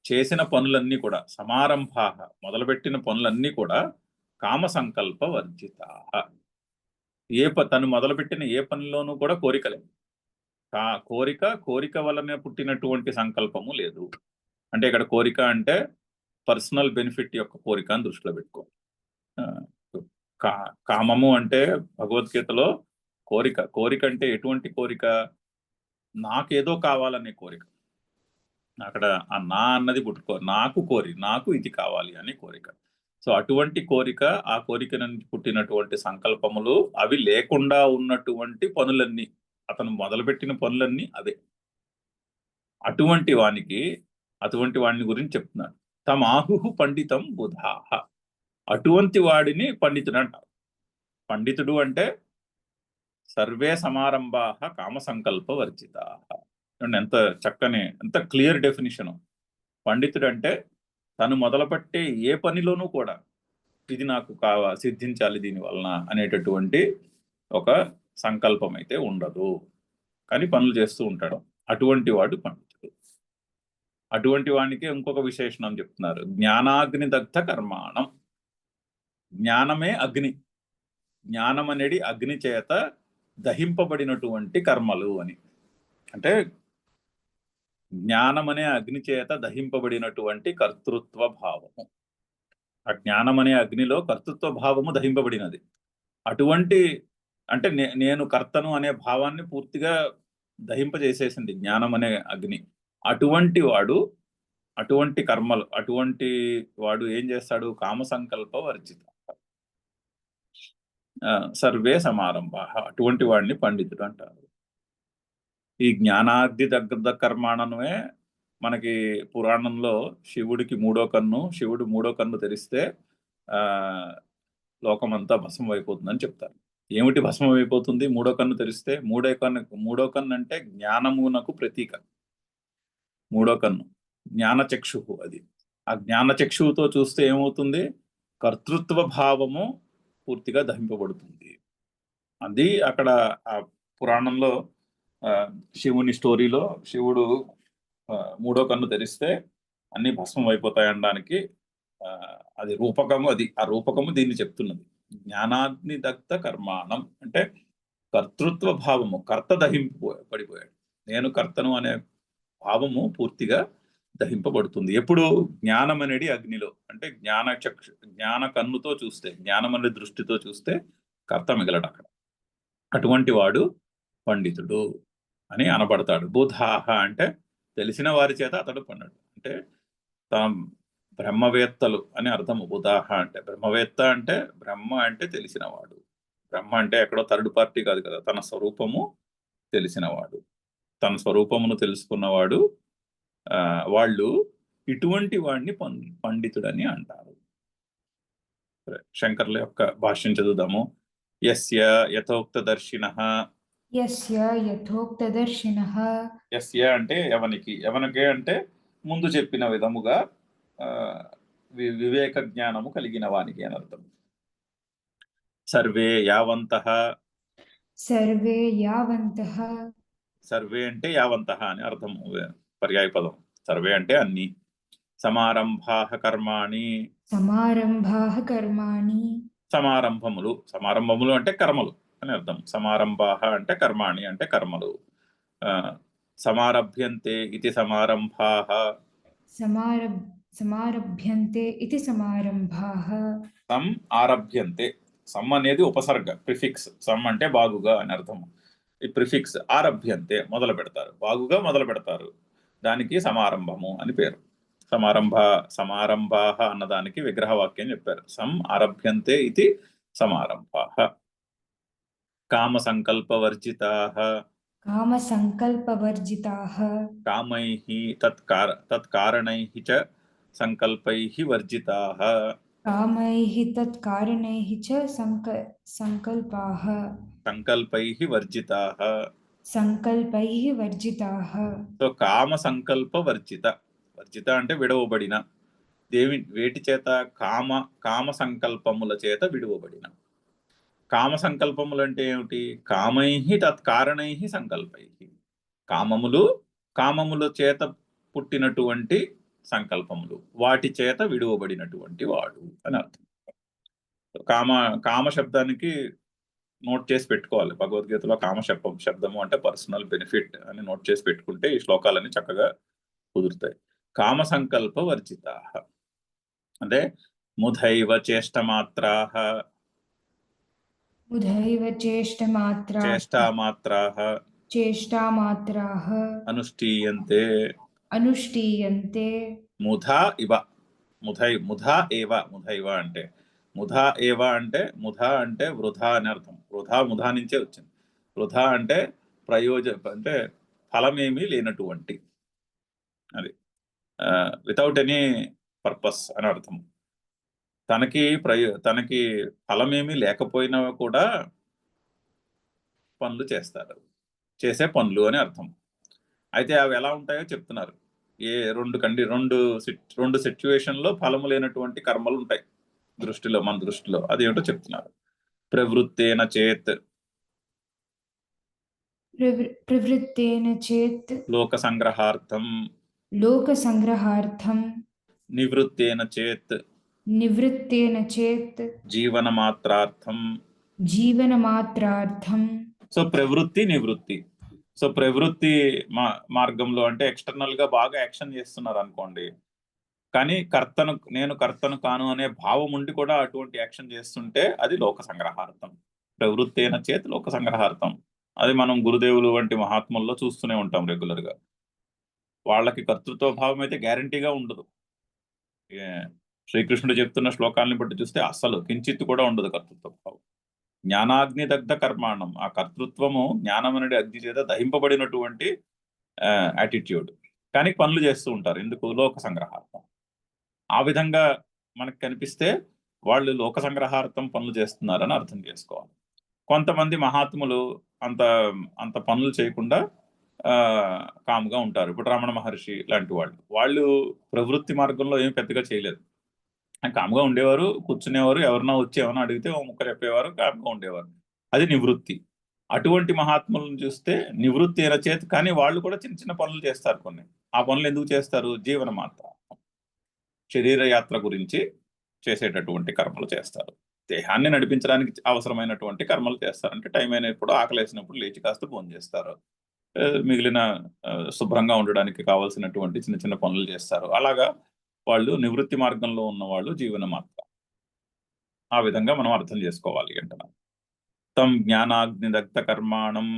చేసిన పనులన్నీ కూడా, సమారంభాః మొదలుపెట్టిన పనులన్నీ కూడా కామ సంకల్ప వర్జితాః, తను మొదలుపెట్టిన ఏ పనిలోనూ కూడా కోరిక లేదు. కోరిక వలన పుట్టినటువంటి సంకల్పము లేదు. అంటే ఇక్కడ కోరిక అంటే పర్సనల్ బెనిఫిట్ యొక్క కోరిక అని దృష్టిలో పెట్టుకో. ఆ, కామము అంటే భగవద్గీతలో కోరిక. కోరిక అంటే ఎటువంటి కోరిక? నాకేదో కావాలనే కోరిక. అక్కడ ఆ నా అన్నది పుట్టుకో, నాకు ఇది కావాలి అనే కోరిక. సో అటువంటి కోరిక, ఆ కోరిక నుంచి పుట్టినటువంటి సంకల్పములు, అవి లేకుండా ఉన్నటువంటి పనులన్నీ, అతను మొదలుపెట్టిన పనులన్నీ అవే. అటువంటి వాడిని గురించి చెప్తున్నాడు. తమాహు పండితం బుధాహ. అటువంటి వాడిని పండితుడు అంటారు. పండితుడు అంటే సర్వే సమారంభాః కామ సంకల్ప వర్జితాః. ఎంత చక్కని, ఎంత క్లియర్ డెఫినిషన్. పండితుడు అంటే తను మొదలుపెట్టే ఏ పనిలోనూ కూడా ఇది నాకు సిద్ధించాలి దీని వలన అనేటటువంటి ఒక సంకల్పం అయితే ఉండదు, కానీ పనులు చేస్తూ ఉంటాడు. అటువంటి వాడు పండితుడు. అటువంటి వానికి ఇంకొక విశేషణం చెప్తున్నారు, జ్ఞానాగ్ని దగ్ధ కర్మాణం. జ్ఞానమే అగ్ని. జ్ఞానం అనేది అగ్ని చేత దహింపబడినటువంటి కర్మలు అని. అంటే జ్ఞానం అనే అగ్ని చేత దహింపబడినటువంటి కర్తృత్వ భావము. ఆ జ్ఞానం అనే అగ్నిలో కర్తృత్వ భావము దహింపబడినది. అటువంటి అంటే నేను కర్తను అనే భావాన్ని పూర్తిగా దహింపజేసేసింది జ్ఞానం అనే అగ్ని. అటువంటి వాడు ఏం చేస్తాడు? కామ సంకల్ప వర్జిత సర్వే సమారంభ. అటువంటి వాడిని పండితుడు అంటారు. ఈ జ్ఞానాగ్ని దగ్ధ కర్మాణమే మనకి పురాణంలో శివుడికి మూడో కన్ను, శివుడు మూడో కన్ను తెరిస్తే లోకమంతా భస్మం అయిపోతుందని చెప్తారు. ఏమిటి భస్మం అయిపోతుంది మూడో కన్ను తెరిస్తే? మూడో కన్ను అంటే జ్ఞానమునకు ప్రతీక. మూడో కన్ను జ్ఞానచక్షువు. అది ఆ జ్ఞానచక్షువుతో చూస్తే ఏమవుతుంది? కర్తృత్వ భావము పూర్తిగా దహింపబడుతుంది. అది అక్కడ ఆ పురాణంలో శివుని స్టోరీలో శివుడు మూడో కన్ను తెరిస్తే అన్ని భస్మం అయిపోతాయి అనడానికి అది రూపకము. ఆ రూపకము దీన్ని చెప్తున్నది. జ్ఞానాగ్ని దగ్ధ కర్మాణం అంటే కర్తృత్వ భావము, కర్త దహింపబడిపోయాడు. నేను కర్తను అనే భావము పూర్తిగా దహింపబడుతుంది. ఎప్పుడు? జ్ఞానం అనేది అగ్నిలో. అంటే జ్ఞాన కన్నుతో చూస్తే, జ్ఞానం అనే దృష్టితో చూస్తే కర్త మిగలడు అక్కడ. అటువంటి వాడు పండితుడు అని అనబడతాడు. బుధాహ అంటే తెలిసిన వారి చేత అతడు పన్నాడు. అంటే బ్రహ్మవేత్తలు అని అర్థము. బుధాహ అంటే బ్రహ్మవేత్త అంటే బ్రహ్మ అంటే తెలిసినవాడు. బ్రహ్మ అంటే ఎక్కడో థర్డ్ పార్టీ కాదు కదా, తన స్వరూపము తెలిసినవాడు. తన స్వరూపమును తెలుసుకున్నవాడు. వాళ్ళు ఇటువంటి వాడిని పండితుడని అంటారు. శంకర్ల యొక్క భాష్యం చదువుదాము. యస్య యథోక్తదర్శినః. యస్య యథోక్తదర్శినః. యస్య అంటే ఎవనికి అంటే ముందు చెప్పిన విధముగా వివేక జ్ఞానము కలిగిన వానికి అని అర్థం. సర్వే యావంతః. సర్వే యావంతః. సర్వే అంటే యావంతః అని అర్థము, పర్యాయ పదం. సర్వే అంటే అన్ని. సమారంభాః కర్మాణి. సమారంభాః కర్మాణి. సమారంభములు అంటే కర్మలు అని అర్థం. సమారంభాః అంటే కర్మాణి అంటే కర్మలు. సమారభ్యంతే ఇతి సమారంభాః. సమారభ్యంతే ఇతి సమారంభాః. సం ఆరభ్యంతే. సమ్ అనేది ఉపసర్గ, ప్రిఫిక్స్. సమ్ అంటే బాగుగా అని అర్థం. ఈ ప్రిఫిక్స్ ఆరభ్యంతే మొదలు పెడతారు, బాగుగా మొదలు పెడతారు. దానికి సమారంభము అని పేరు. సమారంభాః అన్నదానికి విగ్రహవాక్యం చెప్పారు. సం ఆరభ్యంతే ఇది సమారంభాః. కామ సంకల్పవర్జితాః. కామైః తత్కారణైః చ సంకల్పైః వర్జితాః. కామైః తత్కారణైః చ సంకల్పాః. సంకల్పైః వర్జితాః. సో కామ సంకల్ప వర్జిత అంటే విడవబడిన. వేటి చేత? కామ సంకల్పముల చేత విడువబడిన. కామ సంకల్పములు అంటే ఏమిటి? కామైః తత్కారణైః సంకల్పైః. కామముల చేత పుట్టినటువంటి సంకల్పములు, వాటి చేత విడువబడినటువంటి వాడు అని అర్థం. కామ శబ్దానికి నోట్ చేసి పెట్టుకోవాలి. భగవద్గీతలో కామ శబ్దము అంటే పర్సనల్ బెనిఫిట్ అని నోట్ చేసి పెట్టుకుంటే ఈ శ్లోకాలన్నీ చక్కగా కుదురుతాయి. కామ సంకల్ప వర్జితాః అంటే ముధైవ చేష్టమాత్రాః ముధైవ చేష్టామాత్రాః చేష్టామాత్రాః అనుష్ఠీయంతే అనుష్ఠీయంతే ముధా ఇవ ముధా ముధైవ అంటే ముధా ఏవ అంటే ముధా అంటే వృధా అని అర్థం. ముధా నుంచే వచ్చింది. వృధా అంటే అంటే ఫలమేమీ లేనటువంటి, అది వితౌట్ ఎనీ పర్పస్ అని అర్థం. తనకి ఫలమేమీ లేకపోయినా కూడా పనులు చేస్తారు, చేసే పనులు అని అర్థం. అయితే అవి ఎలా ఉంటాయో చెప్తున్నారు. ఏ రెండు సిచ్యువేషన్లో ఫలము లేనటువంటి కర్మలు ఉంటాయి మన దృష్టిలో, అదేమిటో చెప్తున్నారు. ప్రవృత్తేన చేత్ ప్రవృత్తేన చేత్ లోక సంగ్రహార్థం నివృత్తేన చేత్ జీవనమాత్రార్థం. సో ప్రవృత్తి నివృత్తి. సో ప్రవృత్తి మార్గంలో అంటే ఎక్స్టర్నల్ గా బాగా యాక్షన్ చేస్తున్నారు అనుకోండి, కానీ నేను కర్తను కాను అనే భావం ఉండి కూడా అటువంటి యాక్షన్ చేస్తుంటే అది లోక సంగ్రహార్థం. ప్రవృత్తేన చేత్ లోక సంగ్రహార్థం. అది మనం గురుదేవులు వంటి మహాత్ముల్లో చూస్తూనే ఉంటాం రెగ్యులర్ గా. వాళ్ళకి కర్తృత్వ భావం అయితే గ్యారంటీగా ఉండదు. శ్రీకృష్ణుడు చెప్తున్న శ్లోకాలను బట్టి చూస్తే అస్సలు కించిత్ కూడా ఉండదు కర్తృత్వ భావం. జ్ఞానాగ్ని దగ్ధ కర్మాణం, ఆ కర్తృత్వము జ్ఞానం అనేది అగ్ని చేత దహింపబడినటువంటి యాటిట్యూడ్. కానీ పనులు చేస్తూ ఉంటారు, ఎందుకు? లోక సంగ్రహార్థం. ఆ విధంగా మనకు కనిపిస్తే వాళ్ళు లోక సంగ్రహార్థం పనులు చేస్తున్నారని అర్థం చేసుకోవాలి. కొంతమంది మహాత్ములు అంత పనులు చేయకుండా కాముగా ఉంటారు. ఇప్పుడు రమణ మహర్షి లాంటి వాళ్ళు ప్రవృత్తి మార్గంలో ఏం పెద్దగా చేయలేదు. కాముగా ఉండేవారు, కూర్చునేవారు, ఎవరన్నా వచ్చి ఏమన్నా అడిగితే ఓ ముక్క చెప్పేవారు, కాముగా ఉండేవారు. అది నివృత్తి. అటువంటి మహాత్ములను చూస్తే నివృత్తి రచేత, కానీ వాళ్ళు కూడా చిన్న చిన్న పనులు చేస్తారు. కొన్ని ఆ పనులు ఎందుకు చేస్తారు? జీవన మాత్ర, శరీర యాత్ర గురించి చేసేటటువంటి కర్మలు చేస్తారు. దేహాన్ని నడిపించడానికి అవసరమైనటువంటి కర్మలు చేస్తారు. అంటే టైం అయినప్పుడు, ఆకలేసినప్పుడు లేచి కాస్త భోజనం చేస్తారు. మిగిలిన శుభ్రంగా ఉండడానికి కావాల్సినటువంటి చిన్న చిన్న పనులు చేస్తారు. అలాగా వాళ్ళు నివృత్తి మార్గంలో ఉన్న వాళ్ళు జీవన మాత్ర. ఆ విధంగా మనం అర్థం చేసుకోవాలి అంటున్నాం. తం జ్ఞానాగ్ని దగ్ధ కర్మాణం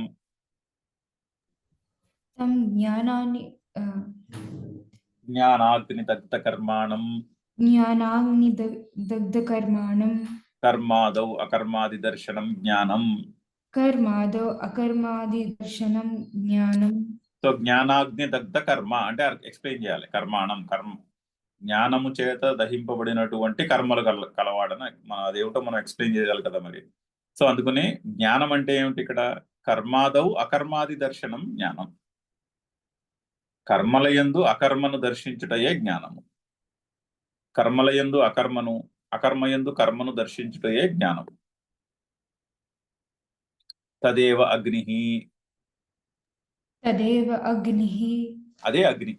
జ్ఞానాగ్ని దగ్ధ కర్మాణం కర్మాదౌ అకర్మాది దర్శనం జ్ఞానం. సో జ్ఞానాగ్ని దగ్ధ కర్మ అంటే ఎక్స్ప్లెయిన్ చేయాలి. కర్మ జ్ఞానము చేత దహింపబడినటువంటి కర్మలు కలవాడని అదేమిటో మనం ఎక్స్ప్లెయిన్ చేయాలి కదా మరి. సో అందుకని జ్ఞానం అంటే ఏమిటి ఇక్కడ? కర్మాదౌ అకర్మాది దర్శనం జ్ఞానం. కర్మలయందు అకర్మను దర్శించుటయే జ్ఞానము. కర్మలయందు అకర్మయందు కర్మను దర్శించుటయే జ్ఞానము. తదేవ అగ్ని, అదే అగ్ని.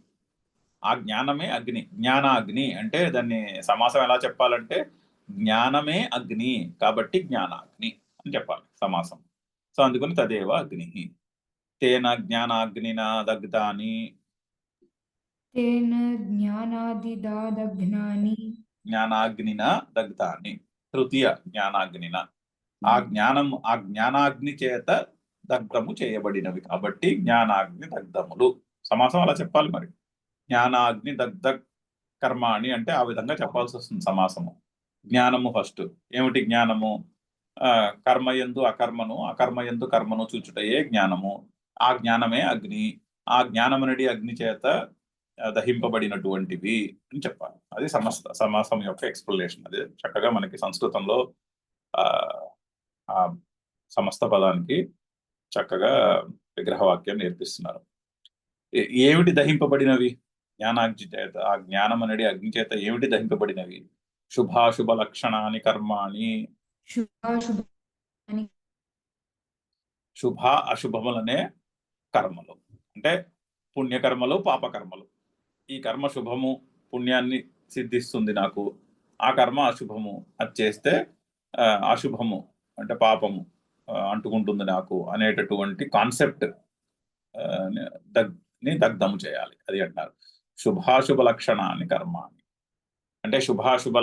ఆ జ్ఞానమే అగ్ని. జ్ఞానాగ్ని అంటే దాన్ని సమాసం ఎలా చెప్పాలంటే జ్ఞానమే అగ్ని కాబట్టి జ్ఞానాగ్ని అని చెప్పాలి సమాసం. సో అందుకని తదేవ అగ్ని. తేన జ్ఞానాగ్నినా దగ్ధాని జ్ఞానాగ్నినా దగ్ధాని. తృతీయ జ్ఞానాగ్నిన, ఆ జ్ఞానాగ్ని చేత దగ్ధము చేయబడినవి కాబట్టి జ్ఞానాగ్ని దగ్ధములు. సమాసం అలా చెప్పాలి మరి. జ్ఞానాగ్ని దగ్ధ కర్మాణి అంటే ఆ విధంగా చెప్పాల్సి వస్తుంది సమాసము. జ్ఞానము ఫస్ట్. ఏమిటి జ్ఞానము? కర్మయందు అకర్మయందు కర్మను చూచుటయే జ్ఞానము. ఆ జ్ఞానమే అగ్ని. ఆ జ్ఞానమునడి అగ్ని చేత దహింపబడినటువంటివి అని చెప్పాలి. అది సమాసం యొక్క ఎక్స్ప్లెనేషన్. అది చక్కగా మనకి సంస్కృతంలో ఆ సమస్త పదానికి చక్కగా విగ్రహవాక్యం నేర్పిస్తున్నారు. ఏమిటి దహింపబడినవి? జ్ఞానాగ్ని చేత. ఆ జ్ఞానం అనేది అగ్ని చేత ఏమిటి దహింపబడినవి? శుభాశుభ లక్షణాని కర్మాణి. శుభ అశుభములనే కర్మలు అంటే పుణ్యకర్మలు, పాపకర్మలు. ఈ కర్మ శుభము, పుణ్యాన్ని సిద్ధిస్తుంది నాకు. ఆ కర్మ అశుభము, అది చేస్తే అశుభము అంటే పాపము అంటుకుంటుంది నాకు అనేటటువంటి కాన్సెప్ట్ ని దగ్ధము చేయాలి. అది అంటారు. శుభాశుభ లక్షణాన్ని కర్మాణి. అంటే శుభాశుభ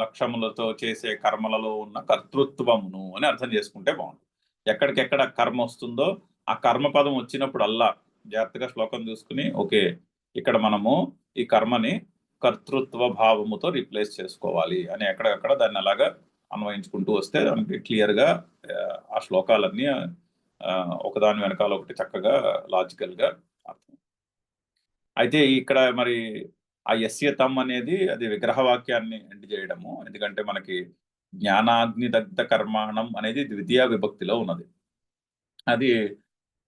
లక్ష్యములతో చేసే కర్మలలో ఉన్న కర్తృత్వమును అని అర్థం చేసుకుంటే బాగుంటుంది. ఎక్కడికెక్కడ కర్మ వస్తుందో ఆ కర్మపదం వచ్చినప్పుడల్లా జాగ్రత్తగా శ్లోకం చూసుకుని ఓకే ఇక్కడ మనము ఈ కర్మని కర్తృత్వ భావముతో రీప్లేస్ చేసుకోవాలి అని ఎక్కడెక్కడ దాన్ని అలాగా అన్వయించుకుంటూ వస్తే మనకి క్లియర్గా ఆ శ్లోకాలన్నీ ఒకదాని వెనకాల ఒకటి చక్కగా లాజికల్గా అర్థం. అయితే ఇక్కడ మరి ఆ యస్యతం అనేది అది విగ్రహవాక్యాన్ని ఎండ్ చేయడము. ఎందుకంటే మనకి జ్ఞానాగ్ని దగ్ధ కర్మాణం అనేది ద్వితీయ విభక్తిలో ఉన్నది. అది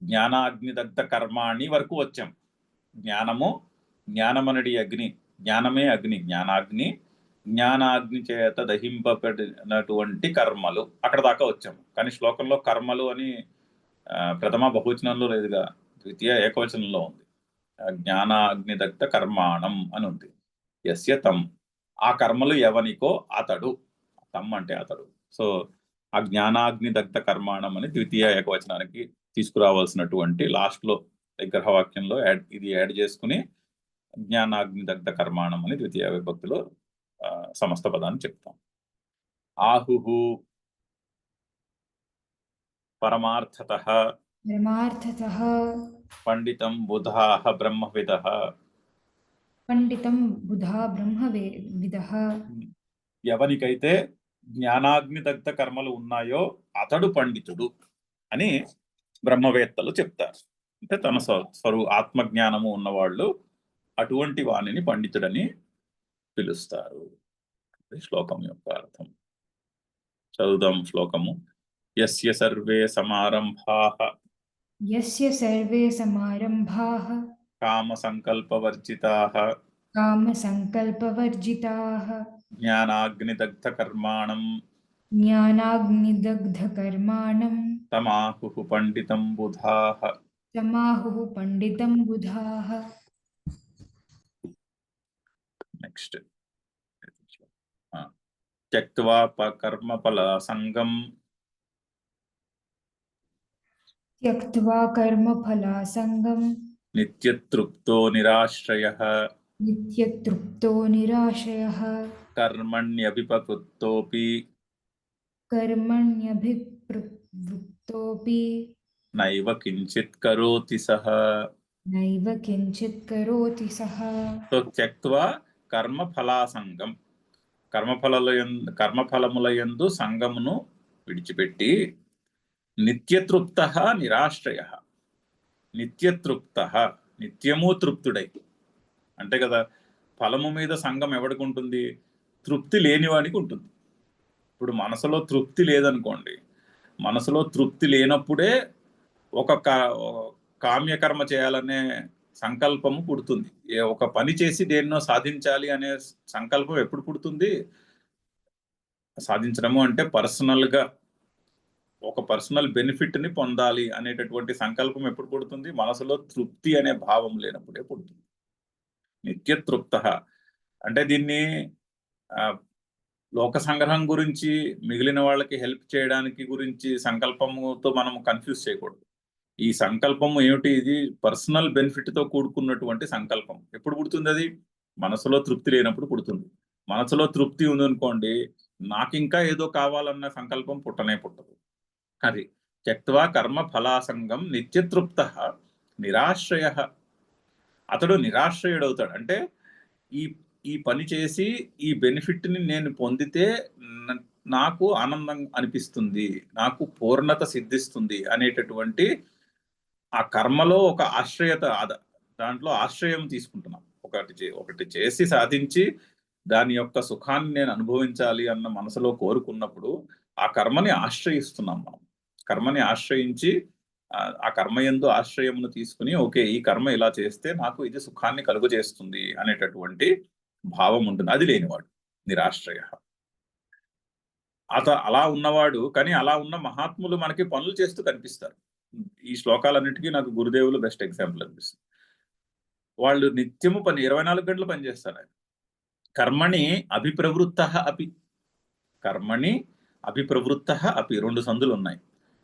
జ్ఞానాగ్ని దగ్ధ కర్మాణి వరకు వచ్చాం. జ్ఞానమనడి అగ్ని, జ్ఞానమే అగ్ని, జ్ఞానాగ్ని చేత దహింపబడినటువంటి కర్మలు అక్కడ దాకా వచ్చాం. కానీ శ్లోకంలో కర్మలు అని ప్రథమ బహువచనంలో లేదుగా, ద్వితీయ ఏకవచనంలో ఉంది. జ్ఞానాగ్నిదగ్ధ కర్మాణం అని ఉంది. యస్య తం, ఆ కర్మలు ఎవనికో అతడు, తమ్ అంటే అతడు. సో ఆ జ్ఞానాగ్నిదగ్ధ కర్మాణం అని ద్వితీయ ఏకవచనానికి తీసుకురావాల్సినటువంటి లాస్ట్లో విగ్రహవాక్యంలో ఇది యాడ్ చేసుకుని జ్ఞానాగ్నిదగ్ధ కర్మాణం అని ద్వితీయ విభక్తిలో సమస్త పదాన్ని చెప్తాం. ఆహుహు పరమార్థతః పండితం బుధాః బ్రహ్మవిదః. పండితం బుధా బ్రహ్మవిదః. ఎవనికైతే జ్ఞానాగ్నిదగ్ధ కర్మలు ఉన్నాయో అతడు పండితుడు అని బ్రహ్మవేత్తలు చెప్తారు. అంటే తన ఆత్మజ్ఞానము ఉన్నవాళ్ళు అటువంటి వాణిని పండితుడని పిలుస్తారు. శ్లోకం యొక్క అర్థం చదువుదాం. శ్లోకము. యస్య సర్వే సమారంభాః కామ సంకల్పవర్జితాః జ్ఞానాగ్నిదగ్ధ కర్మాణం తమాహుః పండితం బుధాః. నెక్స్ట్. త్యక్త్వా కర్మఫల సంగం నిత్యతృప్తో నిరాశ్రయః కర్మణ్యభిప్రవృత్తోపి నైవ కించిత్ కరోతి సః. సో త్యక్త్వా కర్మఫలాసంగం, కర్మఫలములయందు సంగమును విడిచిపెట్టి నిత్యతృప్తః నిరాశ్రయః, నిత్యము తృప్తుడై. అంటే కదా ఫలము మీద సంగం ఎవడికి ఉంటుంది? తృప్తి లేనివానికి ఉంటుంది. ఇప్పుడు మనసులో తృప్తి లేదనుకోండి, మనసులో తృప్తి లేనప్పుడే ఒక కామ్యకర్మ చేయాలనే సంకల్పము పుడుతుంది. ఒక పని చేసి దేన్నో సాధించాలి అనే సంకల్పం ఎప్పుడు పుడుతుంది? సాధించడము అంటే పర్సనల్గా ఒక పర్సనల్ బెనిఫిట్ని పొందాలి అనేటటువంటి సంకల్పం ఎప్పుడు పుడుతుంది? మనసులో తృప్తి అనే భావం లేనప్పుడే పుడుతుంది. నిత్యతృప్త అంటే దీన్ని లోక సంగ్రహం గురించి, మిగిలిన వాళ్ళకి హెల్ప్ చేయడానికి గురించి సంకల్పముతో మనం కన్ఫ్యూజ్ చేయకూడదు. ఈ సంకల్పము ఏమిటి? ఇది పర్సనల్ బెనిఫిట్తో కూడుకున్నటువంటి సంకల్పం. ఎప్పుడు పుడుతుంది? అది మనసులో తృప్తి లేనప్పుడు పుడుతుంది. మనసులో తృప్తి ఉందనుకోండి, నాకు ఇంకా ఏదో కావాలన్న సంకల్పం పుట్టదు. అది త్యక్త్వా కర్మ ఫలాసంగం నిత్యతృప్త నిరాశ్రయః, అతడు నిరాశ్రయుడవుతాడు. అంటే ఈ పని చేసి ఈ బెనిఫిట్ని నేను పొందితే నాకు ఆనందం అనిపిస్తుంది, నాకు పూర్ణత సిద్ధిస్తుంది అనేటటువంటి ఆ కర్మలో ఒక ఆశ్రయత, దాంట్లో ఆశ్రయం తీసుకుంటున్నాం. ఒకటి చేసి సాధించి దాని యొక్క సుఖాన్ని నేను అనుభవించాలి అన్న మనసులో కోరుకున్నప్పుడు ఆ కర్మని ఆశ్రయిస్తున్నాం. మనం కర్మని ఆశ్రయించి ఆ కర్మయందు ఆశ్రయమును తీసుకుని ఓకే ఈ కర్మ ఇలా చేస్తే నాకు ఇది సుఖాన్ని కలుగు చేస్తుంది అనేటటువంటి భావం ఉంటుంది. అది లేనివాడు నిరాశ్రయ. అలా ఉన్నవాడు, కానీ అలా ఉన్న మహాత్ములు మనకి పనులు చేస్తూ కనిపిస్తారు. ఈ శ్లోకాలన్నిటికీ నాకు గురుదేవులు బెస్ట్ ఎగ్జాంపుల్ అనిపిస్తుంది. వాళ్ళు నిత్యము 24 గంటలు పనిచేస్తారు. ఆయన కర్మణి అభిప్రవృత్తః అపి 2 సందులు ఉన్నాయి.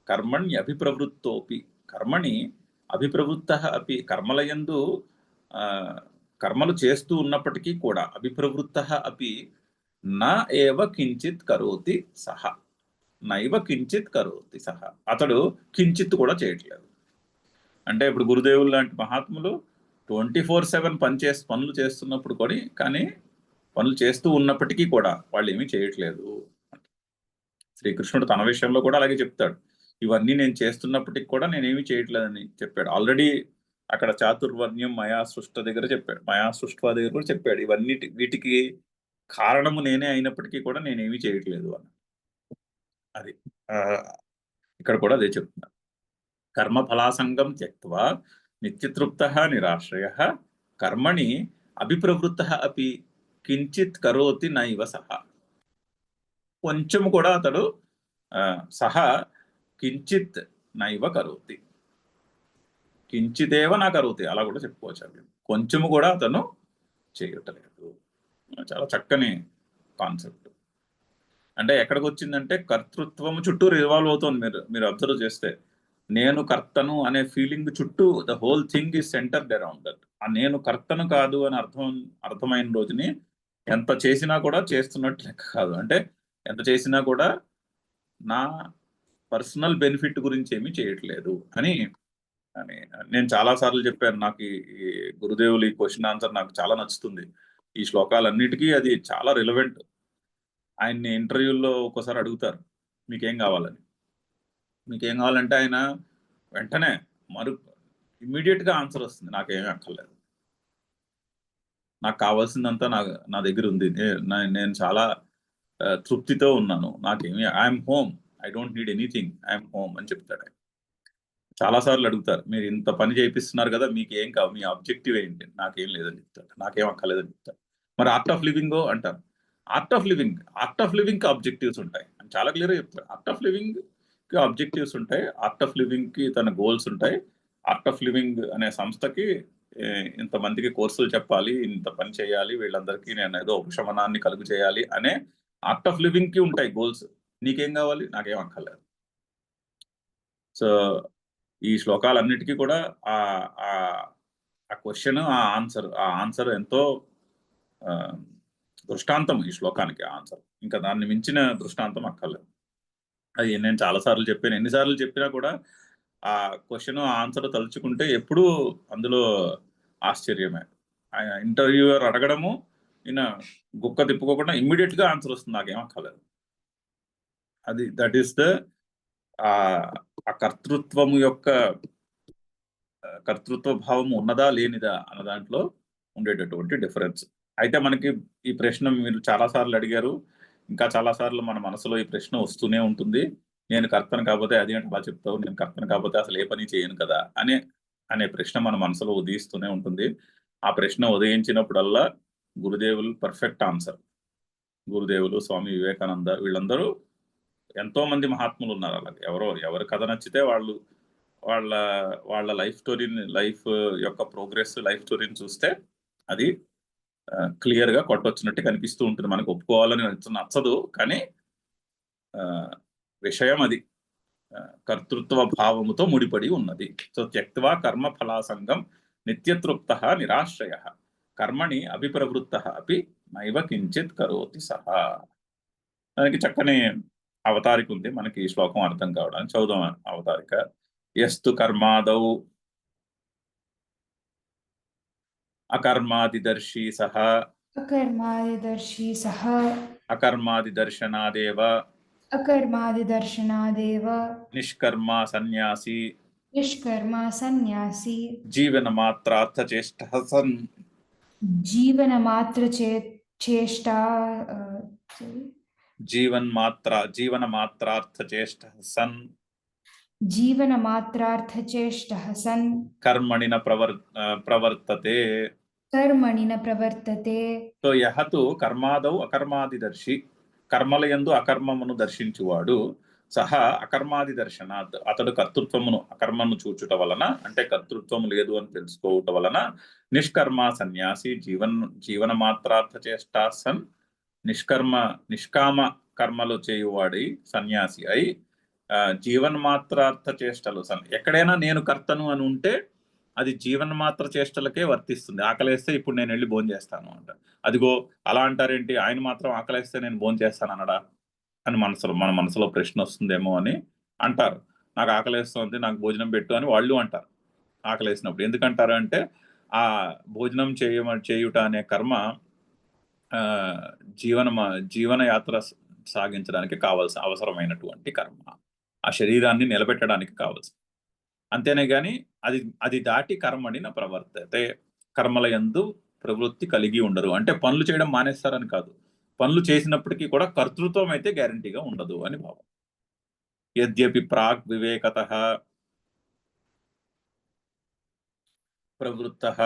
కర్మణ్య అభిప్రవృత్తోపి, కర్మణి అభిప్రవృత్తః అపి, కర్మలయందు కర్మలు చేస్తూ ఉన్నప్పటికీ కూడా అభిప్రవృత్తః అపి న ఏవ కించిత్ కరోతి సహ, నైవ కించిత్ కరోతి సహ, అతడు కించిత్ కూడా చేయట్లేదు. అంటే ఇప్పుడు గురుదేవులు లాంటి మహాత్ములు 24/7 పనులు చేస్తున్నప్పుడు కూడా, కానీ పనులు చేస్తూ ఉన్నప్పటికీ కూడా వాళ్ళు ఏమీ చేయట్లేదు. శ్రీకృష్ణుడు తన విషయంలో కూడా అలాగే చెప్తాడు, ఇవన్నీ నేను చేస్తున్నప్పటికి కూడా నేనేమీ చేయట్లేదని చెప్పాడు. ఆల్రెడీ అక్కడ చాతుర్వర్ణ్యం మయా సృష్ట దగ్గర చెప్పాడు, మయా సృష్ట దగ్గర కూడా చెప్పాడు, వీటికి కారణము నేనే అయినప్పటికీ కూడా నేనేమీ చేయట్లేదు అని. అది ఇక్కడ కూడా అదే చెప్తున్నా. కర్మ ఫలాసంగం త్యక్త్వా నిత్యతృప్తః నిరాశ్రయః కర్మణి అభిప్రవృత్తః అపి కించిత్ కరోతి నైవ సహ. కొంచెం కూడా అతడు సహ కించిత్ నైవ కరోతి, కించిదేవ నా కరోతి, అలా కూడా చెప్పుకోవచ్చు. అవి కొంచెము కూడా అతను చేయటలేదు. చాలా చక్కని కాన్సెప్ట్. అంటే ఎక్కడికి వచ్చిందంటే కర్తృత్వం చుట్టూ రివాల్వ్ అవుతుంది. మీరు అబ్జర్వ్ చేస్తే నేను కర్తను అనే ఫీలింగ్ చుట్టూ the whole thing is centred around that. ఆ నేను కర్తను కాదు అని అర్థమైన రోజుని ఎంత చేసినా కూడా చేస్తున్నట్టు లెక్క కాదు. అంటే ఎంత చేసినా కూడా నా పర్సనల్ బెనిఫిట్ గురించి ఏమీ చేయట్లేదు అని నేను చాలాసార్లు చెప్పాను. నాకు ఈ గురుదేవులు ఈ క్వశ్చన్ ఆన్సర్ నాకు చాలా నచ్చుతుంది. ఈ శ్లోకాలన్నిటికీ అది చాలా రిలవెంట్. ఆయన్ని ఇంటర్వ్యూల్లో ఒక్కోసారి అడుగుతారు మీకేం కావాలని. మీకేం కావాలంటే ఆయన వెంటనే ఇమ్మీడియట్ గా ఆన్సర్ వస్తుంది, నాకేమీ అక్కర్లేదు, నాకు కావాల్సిందంతా నా దగ్గర ఉంది, నేను చాలా తృప్తితో ఉన్నాను, నాకేమి, I'm home, I don't need anything, I'm home అని చెప్తాడు. చాలాసార్లు అడుగుతారు మీరు ఇంత పని చేయిస్తున్నారు కదా, మీకు ఏం కావాలి, మీ ఆబ్జెక్టివ్ ఏంటి, నాకేం లేదని చెప్తాడు, నాకేం అక్కర్లేదని చెప్తాడు. మరి ఆర్ట్ ఆఫ్ లివింగ్ అంటారు, ఆర్ట్ ఆఫ్ లివింగ్ కి ఆబ్జెక్టివ్స్ ఉంటాయి అని చాలా క్లియర్గా చెప్తారు. ఆర్ట్ ఆఫ్ లివింగ్ కి ఆబ్జెక్టివ్స్ ఉంటాయి, ఆర్ట్ ఆఫ్ లివింగ్ కి తన గోల్స్ ఉంటాయి. ఆర్ట్ ఆఫ్ లివింగ్ అనే సంస్థకి ఇంతమందికి కోర్సులు చెప్పాలి, ఇంత పని చేయాలి, వీళ్ళందరికీ నేను ఏదో ఉపశమనాన్ని కలుగు చేయాలి అనే ఆర్ట్ ఆఫ్ లివింగ్ కి ఉంటాయి గోల్స్. నీకేం కావాలి, నాకేం అక్కర్లేదు. సో ఈ శ్లోకాలన్నిటికీ కూడా ఆ క్వశ్చన్, ఆ ఆన్సర్ ఎంతో దృష్టాంతం ఈ శ్లోకానికి ఆన్సర్. ఇంకా దాన్ని మించిన దృష్టాంతం అక్కర్లేదు. అది నేను చాలాసార్లు చెప్పాను. ఎన్నిసార్లు చెప్పినా కూడా ఆ క్వశ్చన్ ఆన్సర్ తలుచుకుంటే ఎప్పుడూ అందులో ఆశ్చర్యమే. ఆయన ఇంటర్వ్యూయర్ అడగడము, ఈయన గుక్క తిప్పుకోకుండా ఇమ్మీడియట్ గా ఆన్సర్ వస్తుంది, నాకేం అక్కర్లేదు. అది దట్ ఈస్ ద ఆ కర్తృత్వము యొక్క కర్తృత్వ భావం ఉన్నదా లేనిదా అన్న దాంట్లో ఉండేటటువంటి డిఫరెన్స్. అయితే మనకి ఈ ప్రశ్న మీరు చాలాసార్లు అడిగారు, ఇంకా చాలాసార్లు మన మనసులో ఈ ప్రశ్న వస్తూనే ఉంటుంది. నేను కర్తను కాకపోతే అది అంటే అలా చెప్తావు, నేను కర్తను కాకపోతే అసలు ఏ పని చేయను కదా అనే ప్రశ్న మన మనసులో ఉదయిస్తూనే ఉంటుంది. ఆ ప్రశ్న ఉదయించినప్పుడల్లా గురుదేవులు పర్ఫెక్ట్ ఆన్సర్. గురుదేవులు, స్వామి వివేకానంద, వీళ్ళందరూ ఎంతో మంది మహాత్ములు ఉన్నారు. అలాగే ఎవరి కథ నచ్చితే వాళ్ళ లైఫ్ యొక్క ప్రోగ్రెస్, లైఫ్ స్టోరీని చూస్తే అది క్లియర్ గా కొట్టొచ్చినట్టు కనిపిస్తూ ఉంటుంది. మనకు ఒప్పుకోవాలని నచ్చదు, కానీ విషయం అది కర్తృత్వ భావముతో ముడిపడి ఉన్నది. సో త్యక్త్వా కర్మ ఫలాసంగం నిత్యతృప్తః నిరాశ్రయః కర్మణి అభిప్రవృత్తః అపి నైవ కించిత్ కరోతి సహా. దానికి చక్కని అవతారిక ఉంది, మనకి ఈ శ్లోకం అర్థం కావడానికి. చదువుదాం అవతారిక. యస్తు కర్మాదౌ అకర్మాదిదర్శీ సహ అకర్మాదిదర్శనాదేవ నిష్కర్మా సన్యాసి జీవనమాత్రార్థచేష్టః సన్ జీవనమాత్రార్థచేష్టః సన్ కర్మణి న ప్రవర్తతే. సో యః తు కర్మాదౌ అకర్మాదిదర్శి, కర్మలయందు అకర్మమును దర్శించువాడు, సహ అకర్మాది దర్శనాత్, అతడు కర్తృత్వమును అకర్మను చూచుట వలన, అంటే కర్తృత్వము లేదు అని తెలుసుకోవట వలన, నిష్కర్మ సన్యాసి జీవన మాత్రార్థ చేష్టా సన్, నిష్కామ కర్మలు చేయువాడి సన్యాసి అయి జీవన్మాత్రార్థ చేష్టలు సన్. ఎక్కడైనా నేను కర్తను అని ఉంటే అది జీవన మాత్ర చేష్టలకే వర్తిస్తుంది. ఆకలేస్తే ఇప్పుడు నేను వెళ్ళి భోంచేస్తాను అంట. అదిగో అలా అంటారేంటి, ఆయన మాత్రం ఆకలేస్తే నేను భోంచేస్తాను అనడా అని మన మనసులో ప్రశ్న వస్తుందేమో అని అంటారు. నాకు ఆకలేస్తుంది, నాకు భోజనం పెట్టు అని వాళ్ళు అంటారు ఆకలేసినప్పుడు. ఎందుకంటారు అంటే ఆ భోజనం చేయుట అనే కర్మ జీవన యాత్ర సాగించడానికి కావాల్సిన అవసరమైనటువంటి కర్మ, ఆ శరీరాన్ని నిలబెట్టడానికి కావాల్సిన. అంతేనే గాని అది దాటి కర్మని నా ప్రవర్తతే, కర్మల యందు ప్రవృత్తి కలిగి ఉండరు. అంటే పనులు చేయడం మానేస్తారని కాదు, పనులు చేసినప్పటికీ కూడా కర్తృత్వం అయితే గ్యారంటీగా ఉండదు అని భావం. యద్యపి ప్రాక్ వివేకతః ప్రవృత్తః,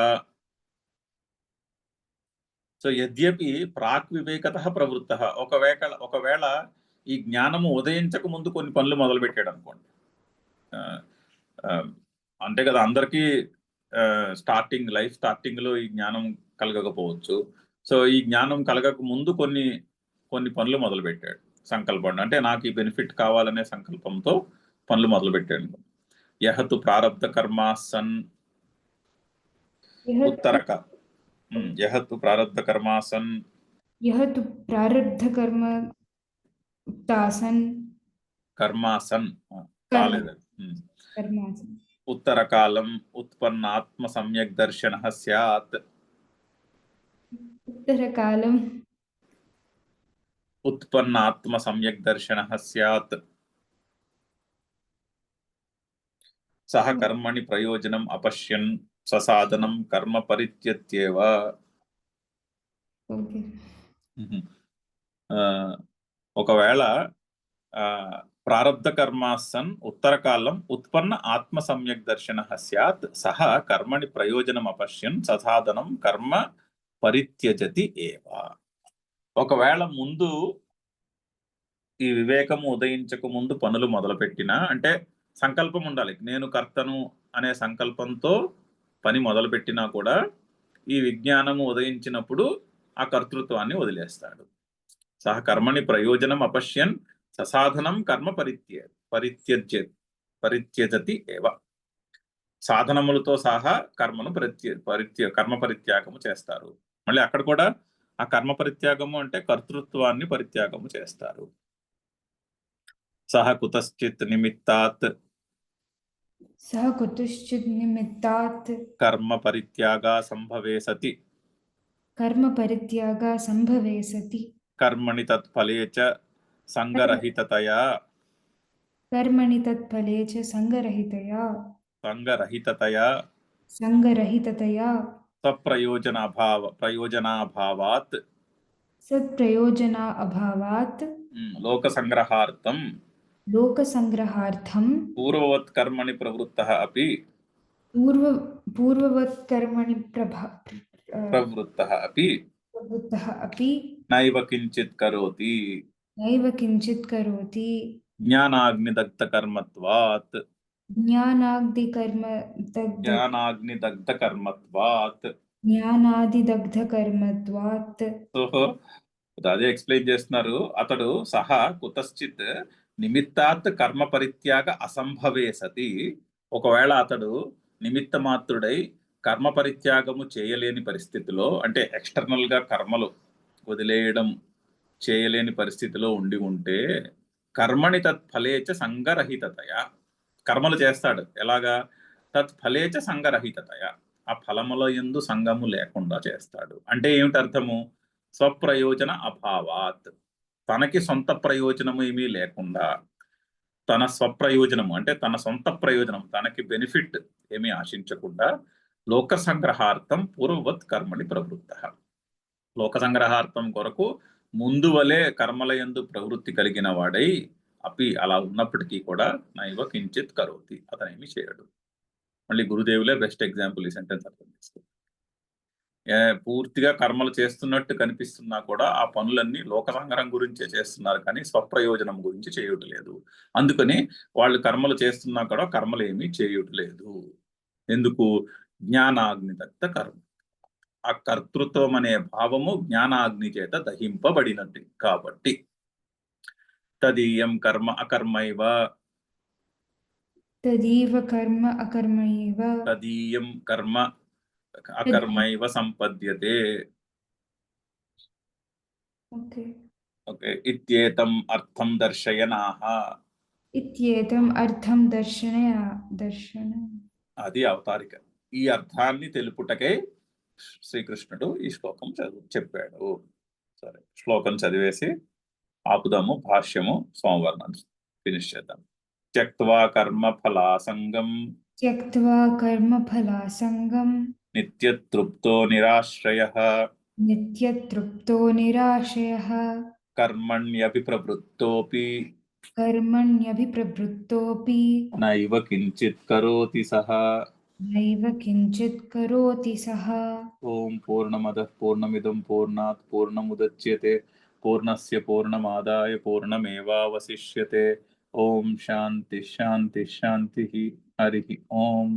సో యద్యపి ప్రాక్ వివేకతః ప్రవృత్తః, ఒకవేళ ఈ జ్ఞానము ఉదయించక ముందు కొన్ని పనులు మొదలు పెట్టాడు అనుకోండి. అంతే కదా, అందరికీ లైఫ్ స్టార్టింగ్ లో ఈ జ్ఞానం కలగకపోవచ్చు. సో ఈ జ్ఞానం కలగక ముందు కొన్ని పనులు మొదలు పెట్టాడు సంకల్పం. అంటే నాకు ఈ బెనిఫిట్ కావాలనే సంకల్పంతో పనులు మొదలు పెట్టాడు. యహతు ప్రారబ్ధ కర్మా సన్ ఉత్తరక, యహతు ప్రారబ్ధ కర్మా సన్, यह तु प्रारब्धकर्म तासन् కర్మాసన్ कर्म కాలేదు, कर्मासन् ఉత్తరకాలం ఉత్పన్నాత్మ సమ్యక్ దర్శన స్యాత్, उत्तरकालम् ఉత్పన్నాత్మ సమ్యక్ దర్శన స్యాత్, సహ కర్మణి ప్రయోజనం అపశ్యన్ ససాధనం కర్మ పరిత్యత్యేవ. ओके ఒకవేళ ప్రారబ్ధ కర్మాసన్ ఉత్తరకాలం ఉత్పన్న ఆత్మ సమ్యక్ దర్శన స్యాత్ సహ కర్మణి ప్రయోజనం అపశ్యన్ ససాధనం కర్మ పరిత్యజతి ఏవ. ఒకవేళ ముందు ఈ వివేకము ఉదయించక ముందు పనులు మొదలుపెట్టినా, అంటే సంకల్పం ఉండాలి, నేను కర్తను అనే సంకల్పంతో పని మొదలుపెట్టినా కూడా ఈ విజ్ఞానము ఉదయించినప్పుడు ఆ కర్తృత్వాన్ని వదిలేస్తాడు. సహ కర్మని ప్రయోజనం అపశ్యన్ ససాధనం కర్మ పరిత్యజతి ఏవ. సాధనములతో సహా కర్మను కర్మ పరిత్యాగము చేస్తారు. మళ్ళీ అక్కడ కూడా ఆ కర్మ పరిత్యాగము అంటే కర్తృత్వాన్ని పరిత్యాగము చేస్తారు. సహ కుతశ్చిత్ నిమిత్తాత్ सः कुतश्चित् निमित्तात् కర్మ పరిత్యాగా సంభవే సతి कर्मपरित्यागः सम्भवे सति కర్మణి తత్ఫలే చ సంగరహితతయా कर्मणि तत्फले च सङ्गरहिततया ప్రయోజనాభావాత్ सत्प्रयोजना अभावात् लोकसङ्ग्रहार्थं పూర్వవత్ కర్మణి ప్రవృత్తః అపి पूर्ववत् कर्मणि ప్రవృత్తః అపి నైవ కించిత్ కరోతి नैव किञ्चित् करोति జ్ఞానాగ్నిదగ్ధ కర్మత్వాత్ ज्ञानादिदग्धकर्मत्वात् సో అదే ఎక్స్ప్లెయిన్ చేస్తున్నారు. అతడు సహా కుతశ్చిత్ నిమిత్తాత్ కర్మ పరిత్యాగ అసంభవే సతి, ఒకవేళ అతడు నిమిత్త మాత్రుడై కర్మ పరిత్యాగము చేయలేని పరిస్థితిలో, అంటే ఎక్స్టర్నల్ గా కర్మలు వదిలేయడం చేయలేని పరిస్థితిలో ఉంటే కర్మణి తత్ఫలేచ సంగరహితతయ, కర్మలు చేస్తాడు ఎలాగా, తత్ఫలేచ సంగరహితతయ, ఆ ఫలముల యందు సంగము లేకుండా చేస్తాడు. అంటే ఏమిటి అర్థము, స్వప్రయోజన అభావాత్, తనకి సొంత ప్రయోజనము ఏమీ లేకుండా, తన స్వప్రయోజనము అంటే తన సొంత ప్రయోజనం, తనకి బెనిఫిట్ ఏమీ ఆశించకుండా లోక సంగ్రహార్థం పూర్వవత్ కర్మణి ప్రవృత్తః, లోక సంగ్రహార్థం కొరకు ముందు వలె కర్మల యందు ప్రవృత్తి కలిగిన వాడై అపి, అలా ఉన్నప్పటికీ కూడా నైవ కించిత్ కరోతి, అతనేమి చేయడు. మళ్ళీ గురుదేవులే బెస్ట్ ఎగ్జాంపుల్ ఈ సెంటెన్స్ అర్థం చేసుకో. పూర్తిగా కర్మలు చేస్తున్నట్టు కనిపిస్తున్నా కూడా ఆ పనులన్నీ లోక సంగ్రహం గురించే చేస్తున్నారు, కానీ స్వప్రయోజనం గురించి చేయట్లేదు. అందుకని వాళ్ళు కర్మలు చేస్తున్నా కూడా కర్మలు ఏమీ చేయట్లేదు. ఎందుకు, జ్ఞానాగ్నిదగ్ధ కర్మ, ఆ కర్తృత్వం అనే భావము జ్ఞానాగ్ని చేత దహింపబడినట్టు కాబట్టి. తదీయం కర్మ అకర్మైవ तदीव कर्म अकर्मैव తదీయం కర్మ అకర్మైవ సంపద్యతే. ओके ఓకే, ఇత్యేతం అర్థం దర్శయనాహ. इत्येतम् अर्थं दर्शन అది అవతారిక. ఈ అర్థాన్ని తెలుపుటకై శ్రీకృష్ణుడు ఈ శ్లోకం చెప్పాడు. సరే, శ్లోకం చదివేసి ఆపుదాము. భాష్యము సోమవారం ఫినిష్ చేద్దాం. త్యక్త్వా కర్మ ఫలాసంగం त्यक्त्वा कर्मफलासङ्गं నిత్యతృప్తో నిరాశ్రయః नित्यतृप्तो निराशयः కర్మణ్యభిప్రవృత్తోపి कर्मण्यभिप्रवृत्तोऽपि నైవ కించిత్ కరోతి సహ. नैव किञ्चित् करोति सः ఓం పూర్ణమదః పూర్ణమిదం పూర్ణాత్ పూర్ణముదచ్యతే పూర్ణస్య పూర్ణమాదాయ పూర్ణమేవావశిష్యతే. ఓం శాంతి శాంతి శాంతి. హరి ఓం.